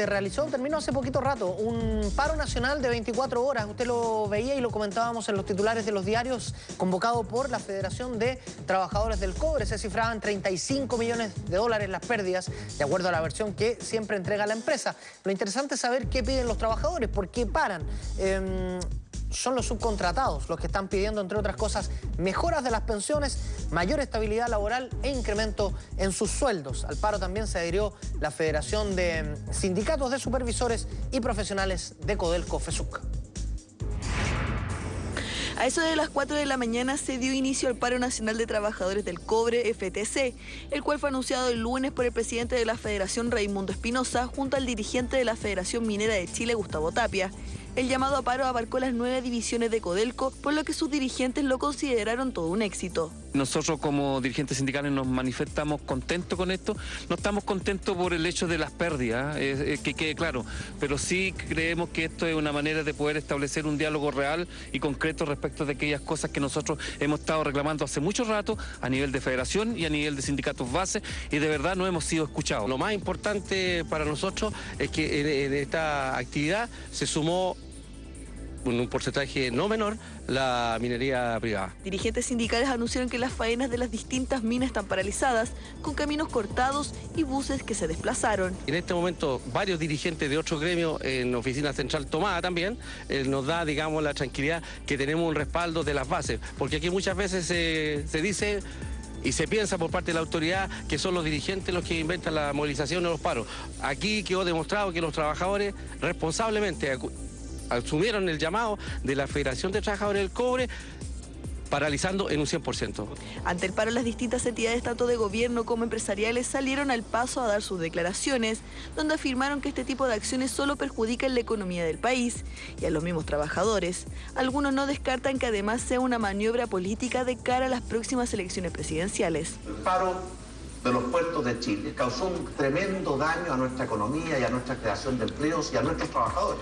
terminó hace poquito rato, un paro nacional de 24 horas. Usted lo veía y lo comentábamos en los titulares de los diarios, convocado por la Federación de Trabajadores del Cobre. Se cifraban 35 millones de dólares las pérdidas, de acuerdo a la versión que siempre entrega la empresa. Lo interesante es saber qué piden los trabajadores, por qué paran. Son los subcontratados los que están pidiendo, entre otras cosas, mejoras de las pensiones, mayor estabilidad laboral e incremento en sus sueldos. Al paro también se adhirió la Federación de Sindicatos de Supervisores y Profesionales de Codelco FESUC. A eso de las 4 de la mañana se dio inicio al paro nacional de trabajadores del cobre, FTC, el cual fue anunciado el lunes por el presidente de la Federación, Raimundo Espinosa, junto al dirigente de la Federación Minera de Chile, Gustavo Tapia. El llamado a paro abarcó las 9 divisiones de Codelco, por lo que sus dirigentes lo consideraron todo un éxito. Nosotros como dirigentes sindicales nos manifestamos contentos con esto. No estamos contentos por el hecho de las pérdidas, que quede claro, pero sí creemos que esto es una manera de poder establecer un diálogo real y concreto respecto de aquellas cosas que nosotros hemos estado reclamando hace mucho rato a nivel de federación y a nivel de sindicatos base, y de verdad no hemos sido escuchados. Lo más importante para nosotros es que en esta actividad se sumó en un porcentaje no menor la minería privada. Dirigentes sindicales anunciaron que las faenas de las distintas minas están paralizadas, con caminos cortados y buses que se desplazaron. En este momento varios dirigentes de otros gremios en Oficina Central tomada también nos da, digamos, la tranquilidad que tenemos un respaldo de las bases, porque aquí muchas veces se dice y se piensa por parte de la autoridad que son los dirigentes los que inventan la movilización o los paros. Aquí quedó demostrado que los trabajadores responsablemente asumieron el llamado de la Federación de Trabajadores del Cobre, paralizando en un 100%. Ante el paro, las distintas entidades, tanto de gobierno como empresariales, salieron al paso a dar sus declaraciones, donde afirmaron que este tipo de acciones solo perjudican la economía del país y a los mismos trabajadores. Algunos no descartan que además sea una maniobra política de cara a las próximas elecciones presidenciales. El paro de los puertos de Chile causó un tremendo daño a nuestra economía y a nuestra creación de empleos y a nuestros trabajadores.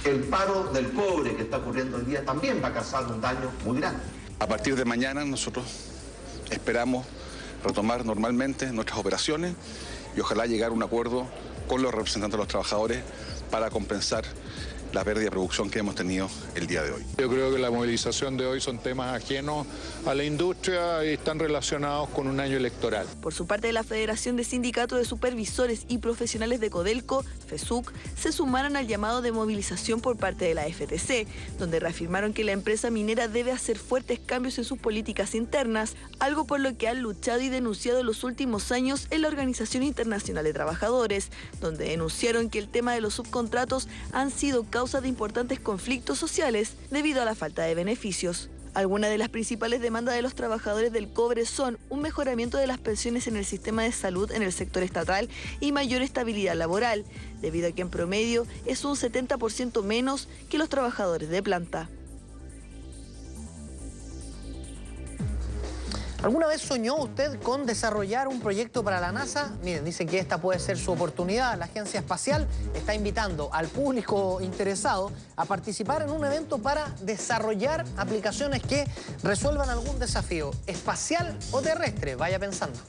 El paro del cobre que está ocurriendo hoy día también va a causar un daño muy grande. A partir de mañana nosotros esperamos retomar normalmente nuestras operaciones y ojalá llegar a un acuerdo con los representantes de los trabajadores para compensar la pérdida de producción que hemos tenido el día de hoy. Yo creo que la movilización de hoy son temas ajenos a la industria y están relacionados con un año electoral. Por su parte, la Federación de Sindicatos de Supervisores y Profesionales de Codelco, FESUC, se sumaron al llamado de movilización por parte de la FTC, donde reafirmaron que la empresa minera debe hacer fuertes cambios en sus políticas internas, algo por lo que han luchado y denunciado en los últimos años en la Organización Internacional de Trabajadores, donde denunciaron que el tema de los subcontratos han sido causa de importantes conflictos sociales debido a la falta de beneficios. Algunas de las principales demandas de los trabajadores del cobre son un mejoramiento de las pensiones en el sistema de salud en el sector estatal y mayor estabilidad laboral, debido a que en promedio es un 70% menos que los trabajadores de planta. ¿Alguna vez soñó usted con desarrollar un proyecto para la NASA? Miren, dicen que esta puede ser su oportunidad. La Agencia Espacial está invitando al público interesado a participar en un evento para desarrollar aplicaciones que resuelvan algún desafío espacial o terrestre. Vaya pensando.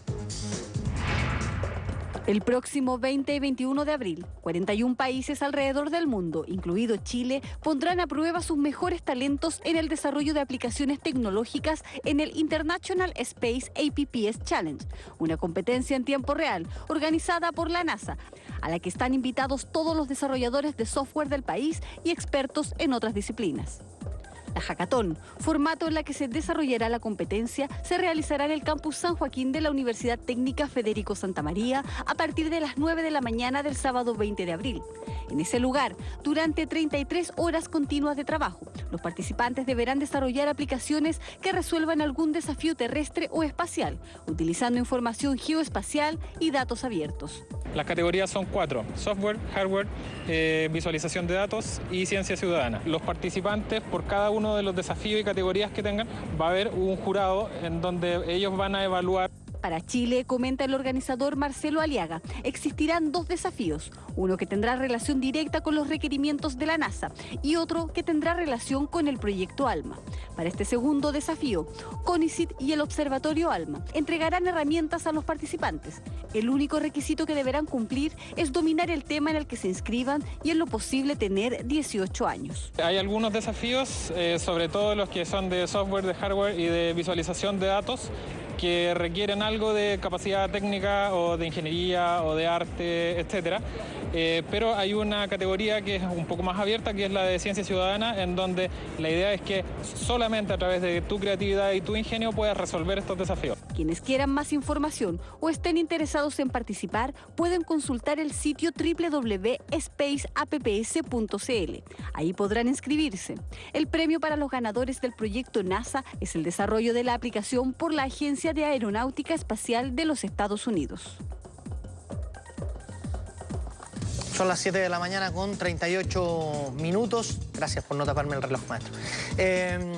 El próximo 20 y 21 de abril, 41 países alrededor del mundo, incluido Chile, pondrán a prueba sus mejores talentos en el desarrollo de aplicaciones tecnológicas en el International Space APPS Challenge, una competencia en tiempo real organizada por la NASA, a la que están invitados todos los desarrolladores de software del país y expertos en otras disciplinas. La Hackathon, formato en la que se desarrollará la competencia, se realizará en el campus San Joaquín de la Universidad Técnica Federico Santa María a partir de las 9 de la mañana del sábado 20 de abril. En ese lugar, durante 33 horas continuas de trabajo, los participantes deberán desarrollar aplicaciones que resuelvan algún desafío terrestre o espacial, utilizando información geoespacial y datos abiertos. Las categorías son 4: software, hardware, visualización de datos y ciencia ciudadana. Los participantes, por cada uno de los desafíos y categorías que tengan, va a haber un jurado en donde ellos van a evaluar. Para Chile, comenta el organizador Marcelo Aliaga, existirán 2 desafíos, uno que tendrá relación directa con los requerimientos de la NASA y otro que tendrá relación con el proyecto ALMA. Para este segundo desafío, CONICIT y el Observatorio ALMA entregarán herramientas a los participantes. El único requisito que deberán cumplir es dominar el tema en el que se inscriban y en lo posible tener 18 años. Hay algunos desafíos, sobre todo los que son de software, de hardware y de visualización de datos, que requieren algo de capacidad técnica o de ingeniería o de arte, etcétera. Pero hay una categoría que es un poco más abierta, que es la de ciencia ciudadana, en donde la idea es que solamente a través de tu creatividad y tu ingenio puedas resolver estos desafíos. Quienes quieran más información o estén interesados en participar pueden consultar el sitio www.spaceapps.cl. Ahí podrán inscribirse. El premio para los ganadores del proyecto NASA es el desarrollo de la aplicación por la Agencia de Aeronáutica Espacial de los Estados Unidos. Son las 7 de la mañana con 38 minutos. Gracias por no taparme el reloj, maestro.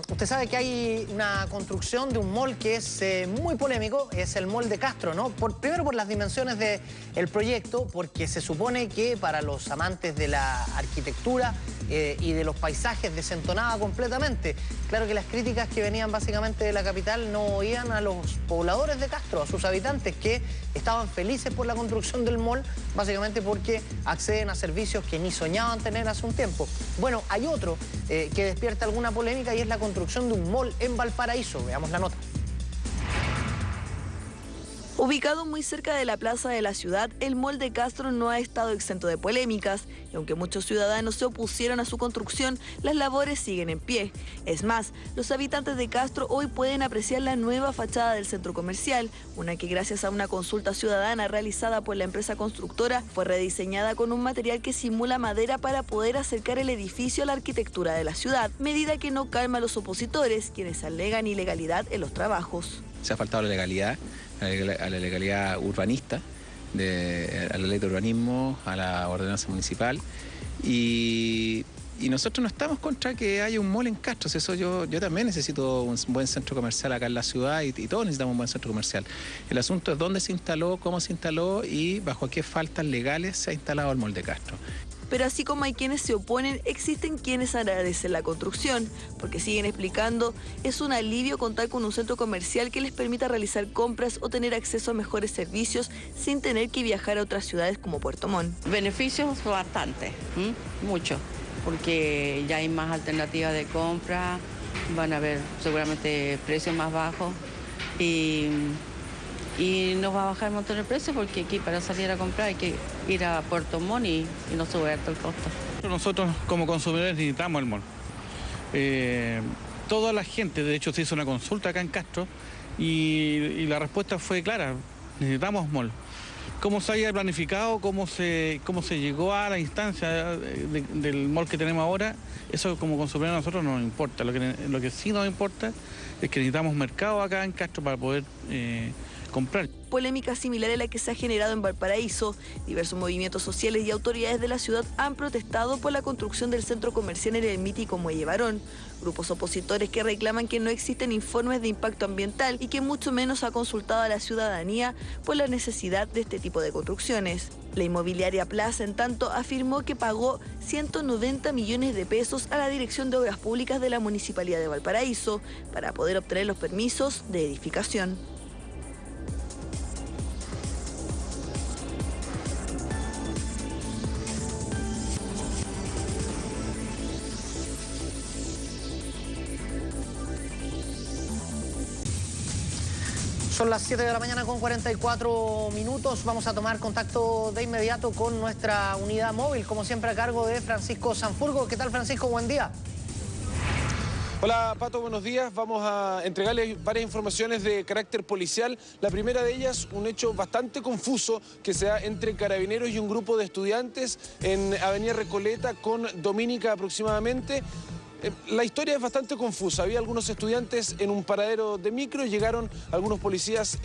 Usted sabe que hay una construcción de un mall que es muy polémico, es el mall de Castro, ¿no? Primero por las dimensiones del proyecto, porque se supone que para los amantes de la arquitectura y de los paisajes desentonaba completamente. Claro que las críticas que venían básicamente de la capital no oían a los pobladores de Castro, a sus habitantes que estaban felices por la construcción del mall, básicamente porque acceden a servicios que ni soñaban tener hace un tiempo. Bueno, hay otro que despierta alguna polémica y es la construcción de un mall en Valparaíso. Veamos la nota. Ubicado muy cerca de la plaza de la ciudad, el mall de Castro no ha estado exento de polémicas, y aunque muchos ciudadanos se opusieron a su construcción, las labores siguen en pie. Es más, los habitantes de Castro hoy pueden apreciar la nueva fachada del centro comercial, una que gracias a una consulta ciudadana realizada por la empresa constructora fue rediseñada con un material que simula madera para poder acercar el edificio a la arquitectura de la ciudad, medida que no calma a los opositores, quienes alegan ilegalidad en los trabajos. Se ha faltado la legalidad, a la legalidad urbanista, a la ley de urbanismo, a la ordenanza municipal, y nosotros no estamos contra que haya un mall en Castro. Eso yo también necesito un buen centro comercial acá en la ciudad y todos necesitamos un buen centro comercial. El asunto es dónde se instaló, cómo se instaló y bajo qué faltas legales se ha instalado el mall de Castro. Pero así como hay quienes se oponen, existen quienes agradecen la construcción, porque siguen explicando, es un alivio contar con un centro comercial que les permita realizar compras o tener acceso a mejores servicios sin tener que viajar a otras ciudades como Puerto Montt. Beneficios bastante, mucho. porque ya hay más alternativas de compra, van a haber seguramente precios más bajos y nos va a bajar un montón el precio, porque aquí para salir a comprar hay que ir a Puerto Montt y no sube harto el costo. Nosotros como consumidores necesitamos el mall. Toda la gente, de hecho se hizo una consulta acá en Castro y la respuesta fue clara: necesitamos mall. ¿Cómo se haya planificado, cómo se llegó a la instancia del mall que tenemos ahora? Eso como consumidores a nosotros no nos importa. Lo que sí nos importa es que necesitamos mercado acá en Castro para poder comprar. Polémica similar a la que se ha generado en Valparaíso. Diversos movimientos sociales y autoridades de la ciudad han protestado por la construcción del centro comercial en el mítico Muelle Barón. Grupos opositores que reclaman que no existen informes de impacto ambiental y que mucho menos ha consultado a la ciudadanía por la necesidad de este tipo de construcciones. La inmobiliaria Plaza, en tanto, afirmó que pagó 190 millones de pesos a la Dirección de Obras Públicas de la Municipalidad de Valparaíso para poder obtener los permisos de edificación. Son las 7 de la mañana con 44 minutos. Vamos a tomar contacto de inmediato con nuestra unidad móvil, como siempre a cargo de Francisco Sanfurgo. ¿Qué tal, Francisco? Buen día. Hola, Pato, buenos días. Vamos a entregarles varias informaciones de carácter policial. La primera de ellas, un hecho bastante confuso que se da entre carabineros y un grupo de estudiantes en Avenida Recoleta con Dominica aproximadamente. La historia es bastante confusa. Había algunos estudiantes en un paradero de micro, llegaron algunos policías,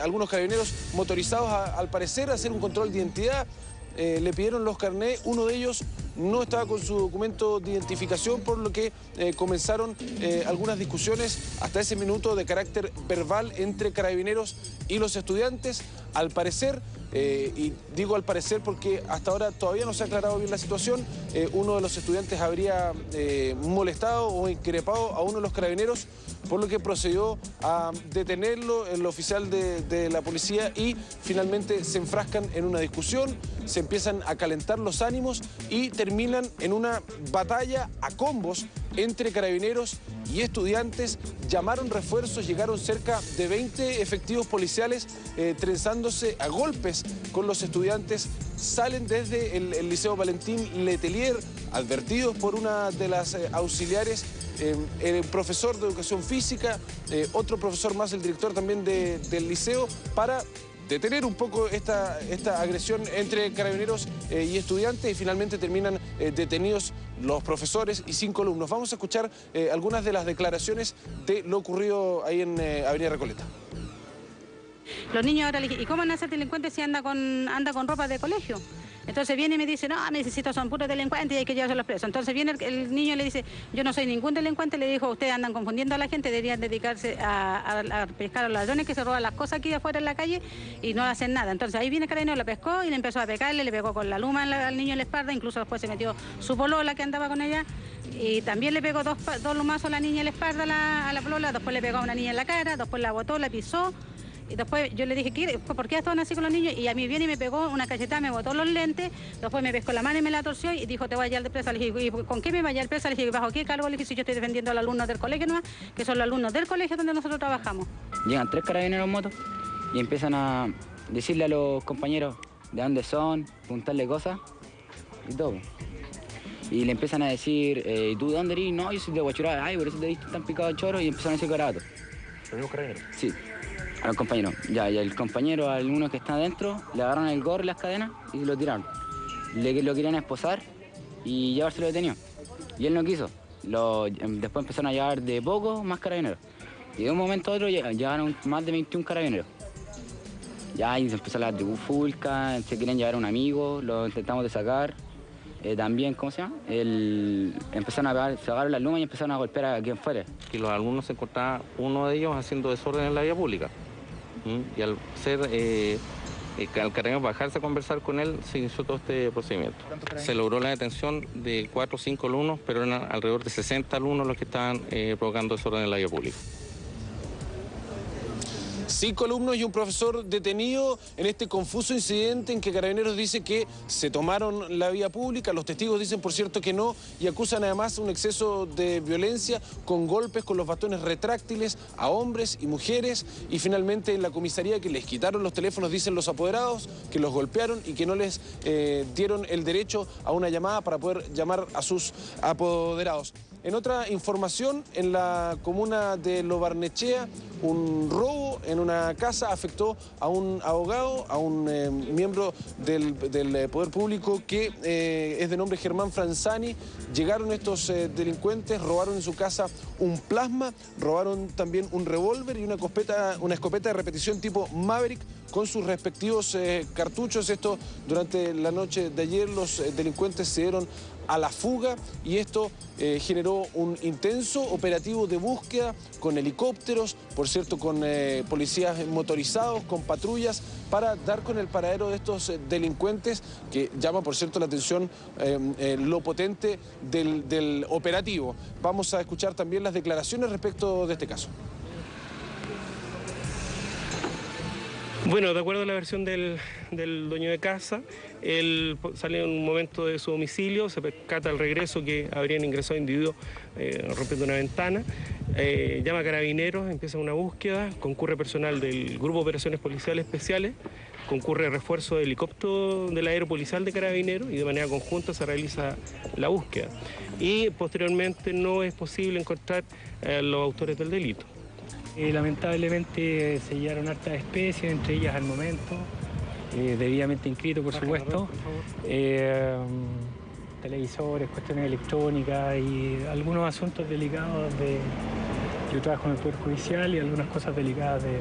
algunos carabineros motorizados al parecer a hacer un control de identidad. Le pidieron los carnés, uno de ellos no estaba con su documento de identificación, por lo que comenzaron algunas discusiones hasta ese minuto de carácter verbal entre carabineros y los estudiantes. Al parecer, y digo al parecer porque hasta ahora todavía no se ha aclarado bien la situación, uno de los estudiantes habría molestado o increpado a uno de los carabineros, por lo que procedió a detenerlo el oficial de la policía y finalmente se enfrascan en una discusión, se empiezan a calentar los ánimos y terminan en una batalla a combos entre carabineros y estudiantes. Llamaron refuerzos, llegaron cerca de 20 efectivos policiales trenzándose a golpes con los estudiantes. Salen desde el Liceo Valentín Letelier, advertidos por una de las auxiliares, el profesor de educación física, otro profesor más, el director también del liceo, para detener un poco esta agresión entre carabineros y estudiantes, y finalmente terminan detenidos los profesores y 5 alumnos. Vamos a escuchar algunas de las declaraciones de lo ocurrido ahí en Avenida Recoleta. Los niños ahora, ¿y cómo van a ser delincuentes si anda con ropa de colegio? Entonces viene y me dice, no, necesito, son puros delincuentes y hay que llevárselos presos. Entonces viene el niño y le dice, yo no soy ningún delincuente, le dijo, ustedes andan confundiendo a la gente, deberían dedicarse a pescar a los ladrones que se roban las cosas aquí afuera en la calle y no hacen nada. Entonces ahí viene el carabinero, la pescó y le empezó a pegarle, le pegó con la luma al niño en la espalda, incluso después se metió su polola que andaba con ella y también le pegó dos lumazos a la niña en la espalda, a la polola, después le pegó a una niña en la cara, después la botó, la pisó. Y después yo le dije, ¿por qué estaban así con los niños? Y a mí viene y me pegó una cachetada, me botó los lentes, después me pescó la mano y me la torció y dijo, te voy a llevar de presa. Le dije, ¿y con qué me va a llevar presa? Le dije, ¿bajo qué cargo? Le dije, si yo estoy defendiendo a los alumnos del colegio nomás, que son los alumnos del colegio donde nosotros trabajamos. Llegan 3 carabineros en moto y empiezan a decirle a los compañeros de dónde son, preguntarle cosas y todo. Y le empiezan a decir, ¿tú de dónde eres? No, yo soy de Huachuraba. Ay, por eso te viste tan picado de choro, y empezaron a decir carabato. ¿Los mismos carabineros? Sí. A los compañeros. Ya, y el compañero, a uno que está adentro, le agarraron el gorro y las cadenas y se lo tiraron. Lo querían esposar y llevárselo detenido. Y él no quiso. Después empezaron a llevar de poco más carabineros. Y de un momento a otro llegaron más de 21 carabineros. Ya, y se empezó a hablar de Fulca, se querían llevar a un amigo, lo intentamos de sacar. También, ¿cómo se llama? Empezaron a pegar, se agarraron las lumas y empezaron a golpear a quien fuera. Que los alumnos se encontraban, uno de ellos haciendo desorden en la vía pública. Y al al carabinero bajarse a conversar con él, se inició todo este procedimiento. Se logró la detención de 4 o 5 alumnos, pero eran alrededor de 60 alumnos los que estaban provocando desorden en la vía pública. 5 alumnos y un profesor detenido en este confuso incidente en que Carabineros dice que se tomaron la vía pública. Los testigos dicen, por cierto, que no, y acusan además un exceso de violencia con golpes con los bastones retráctiles a hombres y mujeres. Y finalmente en la comisaría que les quitaron los teléfonos, dicen los apoderados, que los golpearon y que no les dieron el derecho a una llamada para poder llamar a sus apoderados. En otra información, en la comuna de Lo Barnechea, un robo en una casa afectó a un abogado, a un miembro del Poder Público que es de nombre Germán Franzani. Llegaron estos delincuentes, robaron en su casa un plasma, robaron también un revólver y una escopeta de repetición tipo Maverick con sus respectivos cartuchos. Esto durante la noche de ayer. Los delincuentes se dieron a la fuga y esto generó un intenso operativo de búsqueda con helicópteros, por cierto, con policías motorizados, con patrullas, para dar con el paradero de estos delincuentes, que llama, por cierto, la atención lo potente del operativo. Vamos a escuchar también las declaraciones respecto de este caso. Bueno, de acuerdo a la versión del dueño de casa, él sale en un momento de su domicilio, se percata al regreso que habrían ingresado individuos rompiendo una ventana, llama a Carabineros, empieza una búsqueda, concurre personal del Grupo de Operaciones Policiales Especiales, concurre refuerzo de helicóptero del aeropolicial de Carabineros y de manera conjunta se realiza la búsqueda. Y posteriormente no es posible encontrar a los autores del delito. Lamentablemente se hallaron hartas especies, entre ellas al momento, debidamente inscrito por supuesto, televisores, cuestiones electrónicas y algunos asuntos delicados yo trabajo en el Poder Judicial y algunas cosas delicadas de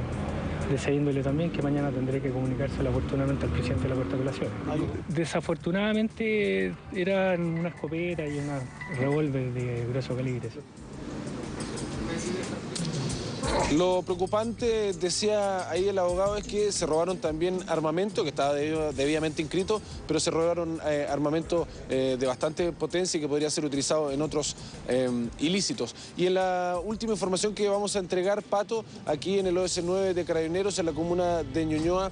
esa índole también, que mañana tendré que comunicárselo afortunadamente al presidente de la Corte de Apelaciones. Desafortunadamente eran una escopeta y un revólver de grueso calibre. Lo preocupante, decía ahí el abogado, es que se robaron también armamento, que estaba debidamente inscrito, pero se robaron armamento de bastante potencia y que podría ser utilizado en otros ilícitos. Y en la última información que vamos a entregar, Pato, aquí en el OS9 de Carabineros, en la comuna de Ñuñoa,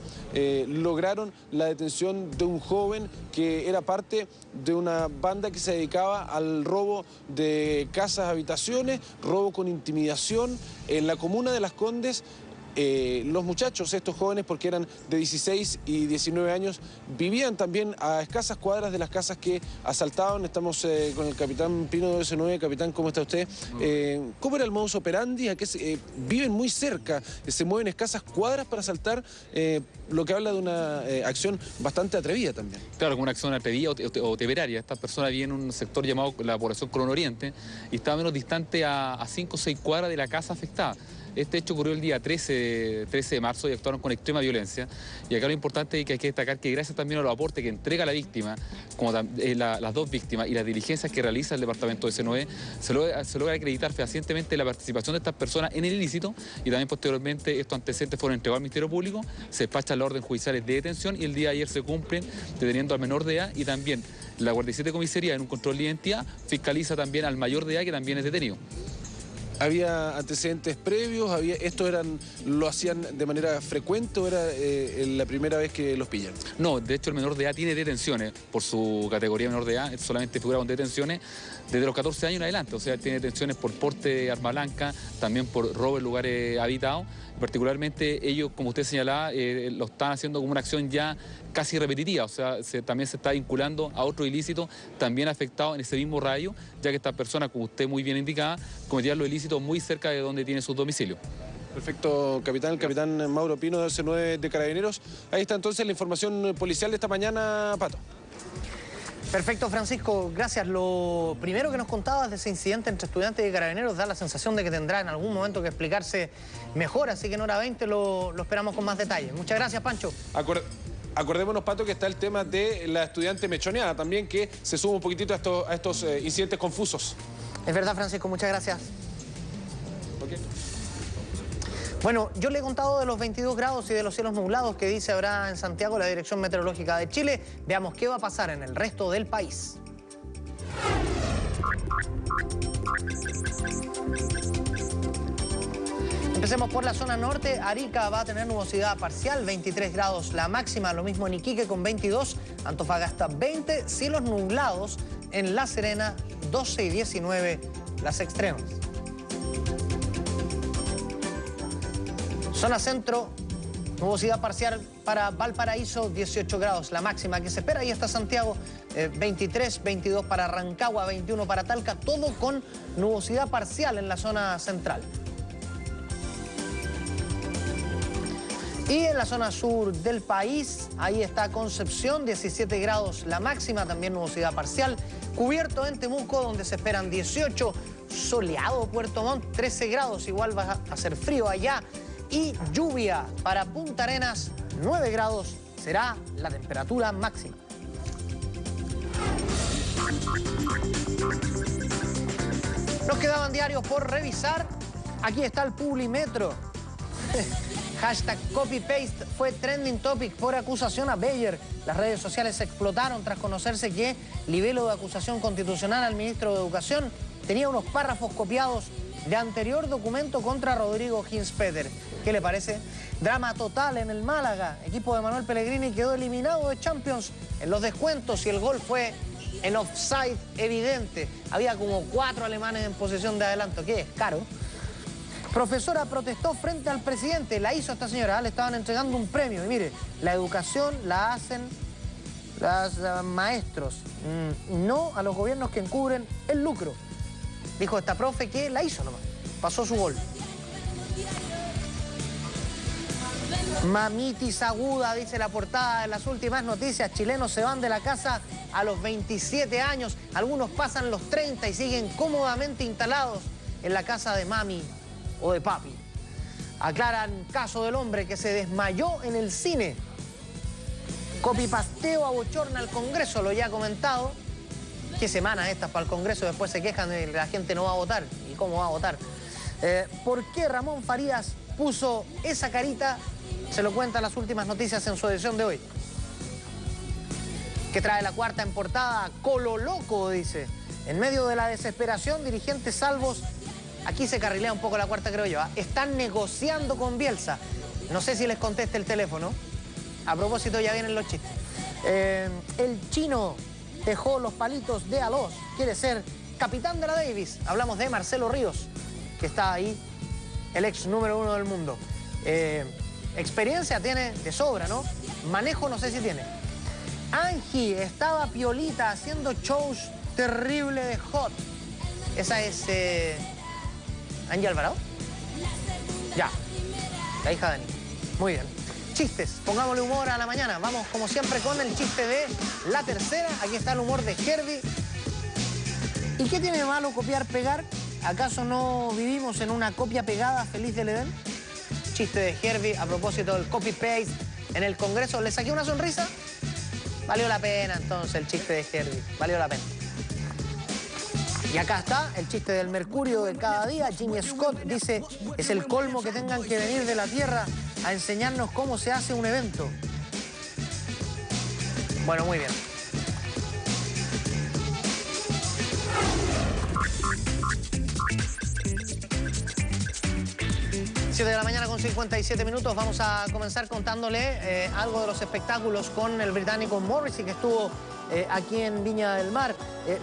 lograron la detención de un joven que era parte de una banda que se dedicaba al robo de casas, habitaciones, robo con intimidación en la comuna de Las Condes. Los muchachos, estos jóvenes, porque eran de 16 y 19 años, vivían también a escasas cuadras de las casas que asaltaban. Estamos con el capitán Pino de OS9. Capitán, ¿cómo está usted? ¿Cómo era el modus operandi? ¿A qué viven muy cerca? ¿Se mueven escasas cuadras para asaltar? Lo que habla de una acción bastante atrevida también. Claro, como una acción atrevida o temeraria. Esta persona vive en un sector llamado la población Colón Oriente y estaba menos distante a 5 o 6 cuadras de la casa afectada. Este hecho ocurrió el día 13 de marzo y actuaron con extrema violencia. Y acá lo importante es que hay que destacar que gracias también a los aportes que entrega la víctima, como las dos víctimas, y las diligencias que realiza el departamento de OS9, se logra acreditar fehacientemente la participación de estas personas en el ilícito, y también posteriormente estos antecedentes fueron entregados al Ministerio Público, se despachan las órdenes judiciales de detención y el día de ayer se cumplen deteniendo al menor de edad, y también la Guardia Civil de Comisaría, en un control de identidad, fiscaliza también al mayor de edad, que también es detenido. ¿Había antecedentes previos? ¿Lo hacían de manera frecuente o era la primera vez que los pillan? No, de hecho el menor de edad tiene detenciones por su categoría menor de edad, solamente figura con detenciones desde los 14 años en adelante, o sea, tiene detenciones por porte de arma blanca, también por robo en lugares habitados. Particularmente ellos, como usted señalaba, lo están haciendo como una acción ya casi repetitiva, o sea, también se está vinculando a otro ilícito también afectado en ese mismo radio, ya que estas personas, como usted muy bien indicaba, cometían los ilícitos muy cerca de donde tiene sus domicilios. Perfecto, capitán. El capitán Mauro Pino de OS9 de Carabineros. Ahí está entonces la información policial de esta mañana, Pato. Perfecto, Francisco, gracias. Lo primero que nos contabas de ese incidente entre estudiantes y Carabineros da la sensación de que tendrá en algún momento que explicarse mejor, así que en hora 20 lo esperamos con más detalle. Muchas gracias, Pancho. Acordémonos, Pato, que está el tema de la estudiante mechoneada también, que se suma un poquitito a estos incidentes confusos. Es verdad, Francisco, muchas gracias. Okay. Bueno, yo le he contado de los 22 grados y de los cielos nublados que dice habrá en Santiago la Dirección Meteorológica de Chile. Veamos qué va a pasar en el resto del país. Empecemos por la zona norte. Arica va a tener nubosidad parcial, 23 grados la máxima, lo mismo en Iquique con 22, Antofagasta 20, cielos nublados en La Serena 12 y 19 las extremas. Zona centro, nubosidad parcial para Valparaíso, 18 grados la máxima que se espera. Ahí está Santiago, 23, 22 para Rancagua, 21 para Talca, todo con nubosidad parcial en la zona central. Y en la zona sur del país, ahí está Concepción, 17 grados la máxima, también nubosidad parcial. Cubierto en Temuco, donde se esperan 18, soleado Puerto Montt, 13 grados, igual va a hacer frío allá. Y lluvia para Punta Arenas, 9 grados será la temperatura máxima. Nos quedaban diarios por revisar. Aquí está el Publimetro. Hashtag copy-paste fue trending topic por acusación a Beyer. Las redes sociales explotaron tras conocerse que libelo de acusación constitucional al ministro de Educación tenía unos párrafos copiados de anterior documento contra Rodrigo Ginspeter. ¿Qué le parece? Drama total en el Málaga. Equipo de Manuel Pellegrini quedó eliminado de Champions en los descuentos y el gol fue en offside evidente. Había como 4 alemanes en posesión de adelanto. Qué descaro. Profesora protestó frente al presidente. La hizo esta señora. Le estaban entregando un premio. Y mire, la educación la hacen los maestros, no a los gobiernos que encubren el lucro. Dijo esta profe que la hizo nomás. Pasó su gol. Mamitis aguda, dice la portada de las últimas noticias. Chilenos se van de la casa a los 27 años. Algunos pasan los 30 y siguen cómodamente instalados en la casa de mami o de papi. Aclaran caso del hombre que se desmayó en el cine. Copipasteo abochorna al Congreso, lo ya comentado. ¿Qué semanas estas para el Congreso? Después se quejan de que la gente no va a votar. ¿Y cómo va a votar? ¿Por qué Ramón Farías puso esa carita? Se lo cuenta las últimas noticias en su edición de hoy. Que trae la cuarta en portada, Colo Loco, dice. En medio de la desesperación, dirigentes salvos, aquí se carrilea un poco la cuarta, creo yo, están negociando con Bielsa. No sé si les conteste el teléfono. A propósito, ya vienen los chistes. El chino dejó los palitos de A2, quiere ser capitán de la Davis. Hablamos de Marcelo Ríos, que está ahí, el ex número 1 del mundo. Experiencia tiene de sobra, ¿no? Manejo no sé si tiene. Angie estaba piolita haciendo shows terribles de hot. Esa es Angie Alvarado. Ya, la hija de Dani. Muy bien. Chistes, pongámosle humor a la mañana. Vamos, como siempre, con el chiste de La Tercera. Aquí está el humor de Herbie. ¿Y qué tiene de malo copiar, pegar? ¿Acaso no vivimos en una copia pegada feliz del Edén? Chiste de Herbie a propósito del copy-paste en el Congreso. ¿Le saqué una sonrisa? Valió la pena, entonces, el chiste de Herbie. Valió la pena. Y acá está el chiste del Mercurio de cada día. Jimmy Scott dice, es el colmo que tengan que venir de la Tierra a enseñarnos cómo se hace un evento. Bueno, muy bien. 7 de la mañana con 57 minutos. Vamos a comenzar contándole algo de los espectáculos con el británico Morrissey, que estuvo aquí en Viña del Mar.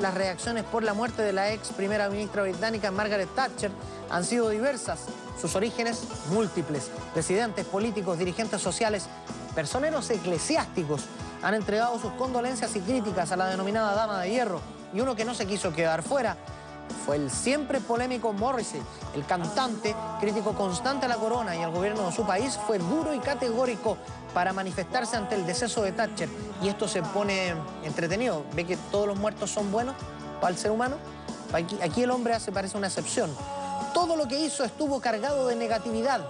Las reacciones por la muerte de la ex primera ministra británica Margaret Thatcher han sido diversas. Sus orígenes múltiples. Presidentes, políticos, dirigentes sociales, personeros eclesiásticos han entregado sus condolencias y críticas a la denominada Dama de Hierro. Y uno que no se quiso quedar fuera fue el siempre polémico Morrissey. El cantante, crítico constante a la corona y al gobierno de su país, fue duro y categórico para manifestarse ante el deceso de Thatcher. Y esto se pone entretenido. ¿Ve que todos los muertos son buenos para el ser humano? Aquí el hombre parece una excepción. Todo lo que hizo estuvo cargado de negatividad.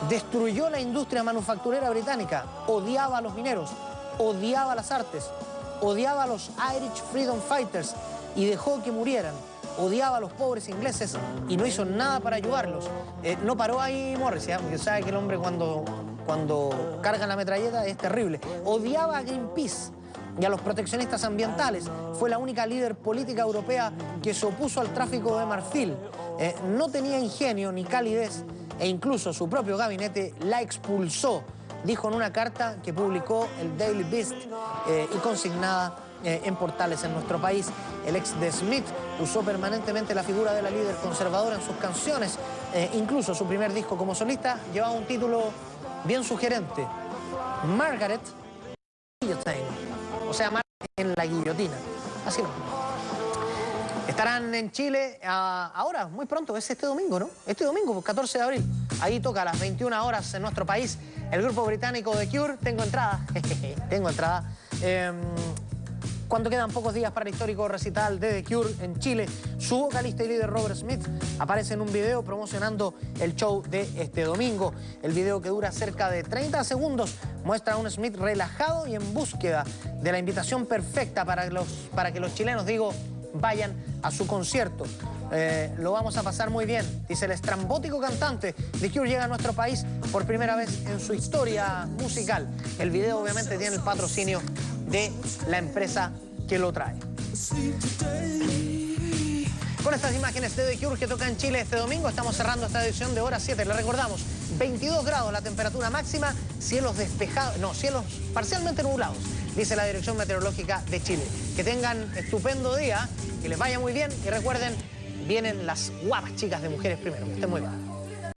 Destruyó la industria manufacturera británica. Odiaba a los mineros. Odiaba las artes. Odiaba a los Irish Freedom Fighters y dejó que murieran. Odiaba a los pobres ingleses y no hizo nada para ayudarlos. No paró ahí Morrissey, porque sabe que el hombre cuando carga la metralleta es terrible. Odiaba a Greenpeace y a los proteccionistas ambientales. Fue la única líder política europea que se opuso al tráfico de marfil. No tenía ingenio ni calidez e incluso su propio gabinete la expulsó, dijo en una carta que publicó el Daily Beast y consignada en portales en nuestro país. El ex de Smith usó permanentemente la figura de la líder conservadora en sus canciones. Incluso su primer disco como solista llevaba un título bien sugerente: Margaret Guillotine, o sea, Margaret en la guillotina. Así no. Estarán en Chile ahora, muy pronto, es este domingo, ¿no? Este domingo, 14 de abril. Ahí toca a las 21 horas en nuestro país el grupo británico The Cure. Tengo entrada, tengo entrada. Cuando quedan pocos días para el histórico recital de The Cure en Chile, su vocalista y líder Robert Smith aparece en un video promocionando el show de este domingo. El video, que dura cerca de 30 segundos, muestra a un Smith relajado y en búsqueda de la invitación perfecta para que los chilenos, vayan a su concierto. Lo vamos a pasar muy bien, dice el estrambótico cantante. The Cure llega a nuestro país por primera vez en su historia musical. El video obviamente tiene el patrocinio de la empresa que lo trae. Con estas imágenes de The Cure que toca en Chile este domingo, estamos cerrando esta edición de Hora 7. Le recordamos, 22 grados la temperatura máxima, cielos despejados, no, cielos parcialmente nublados, dice la Dirección Meteorológica de Chile. Que tengan estupendo día, que les vaya muy bien y recuerden, vienen las guapas chicas de Mujeres Primero. Que estén muy bien.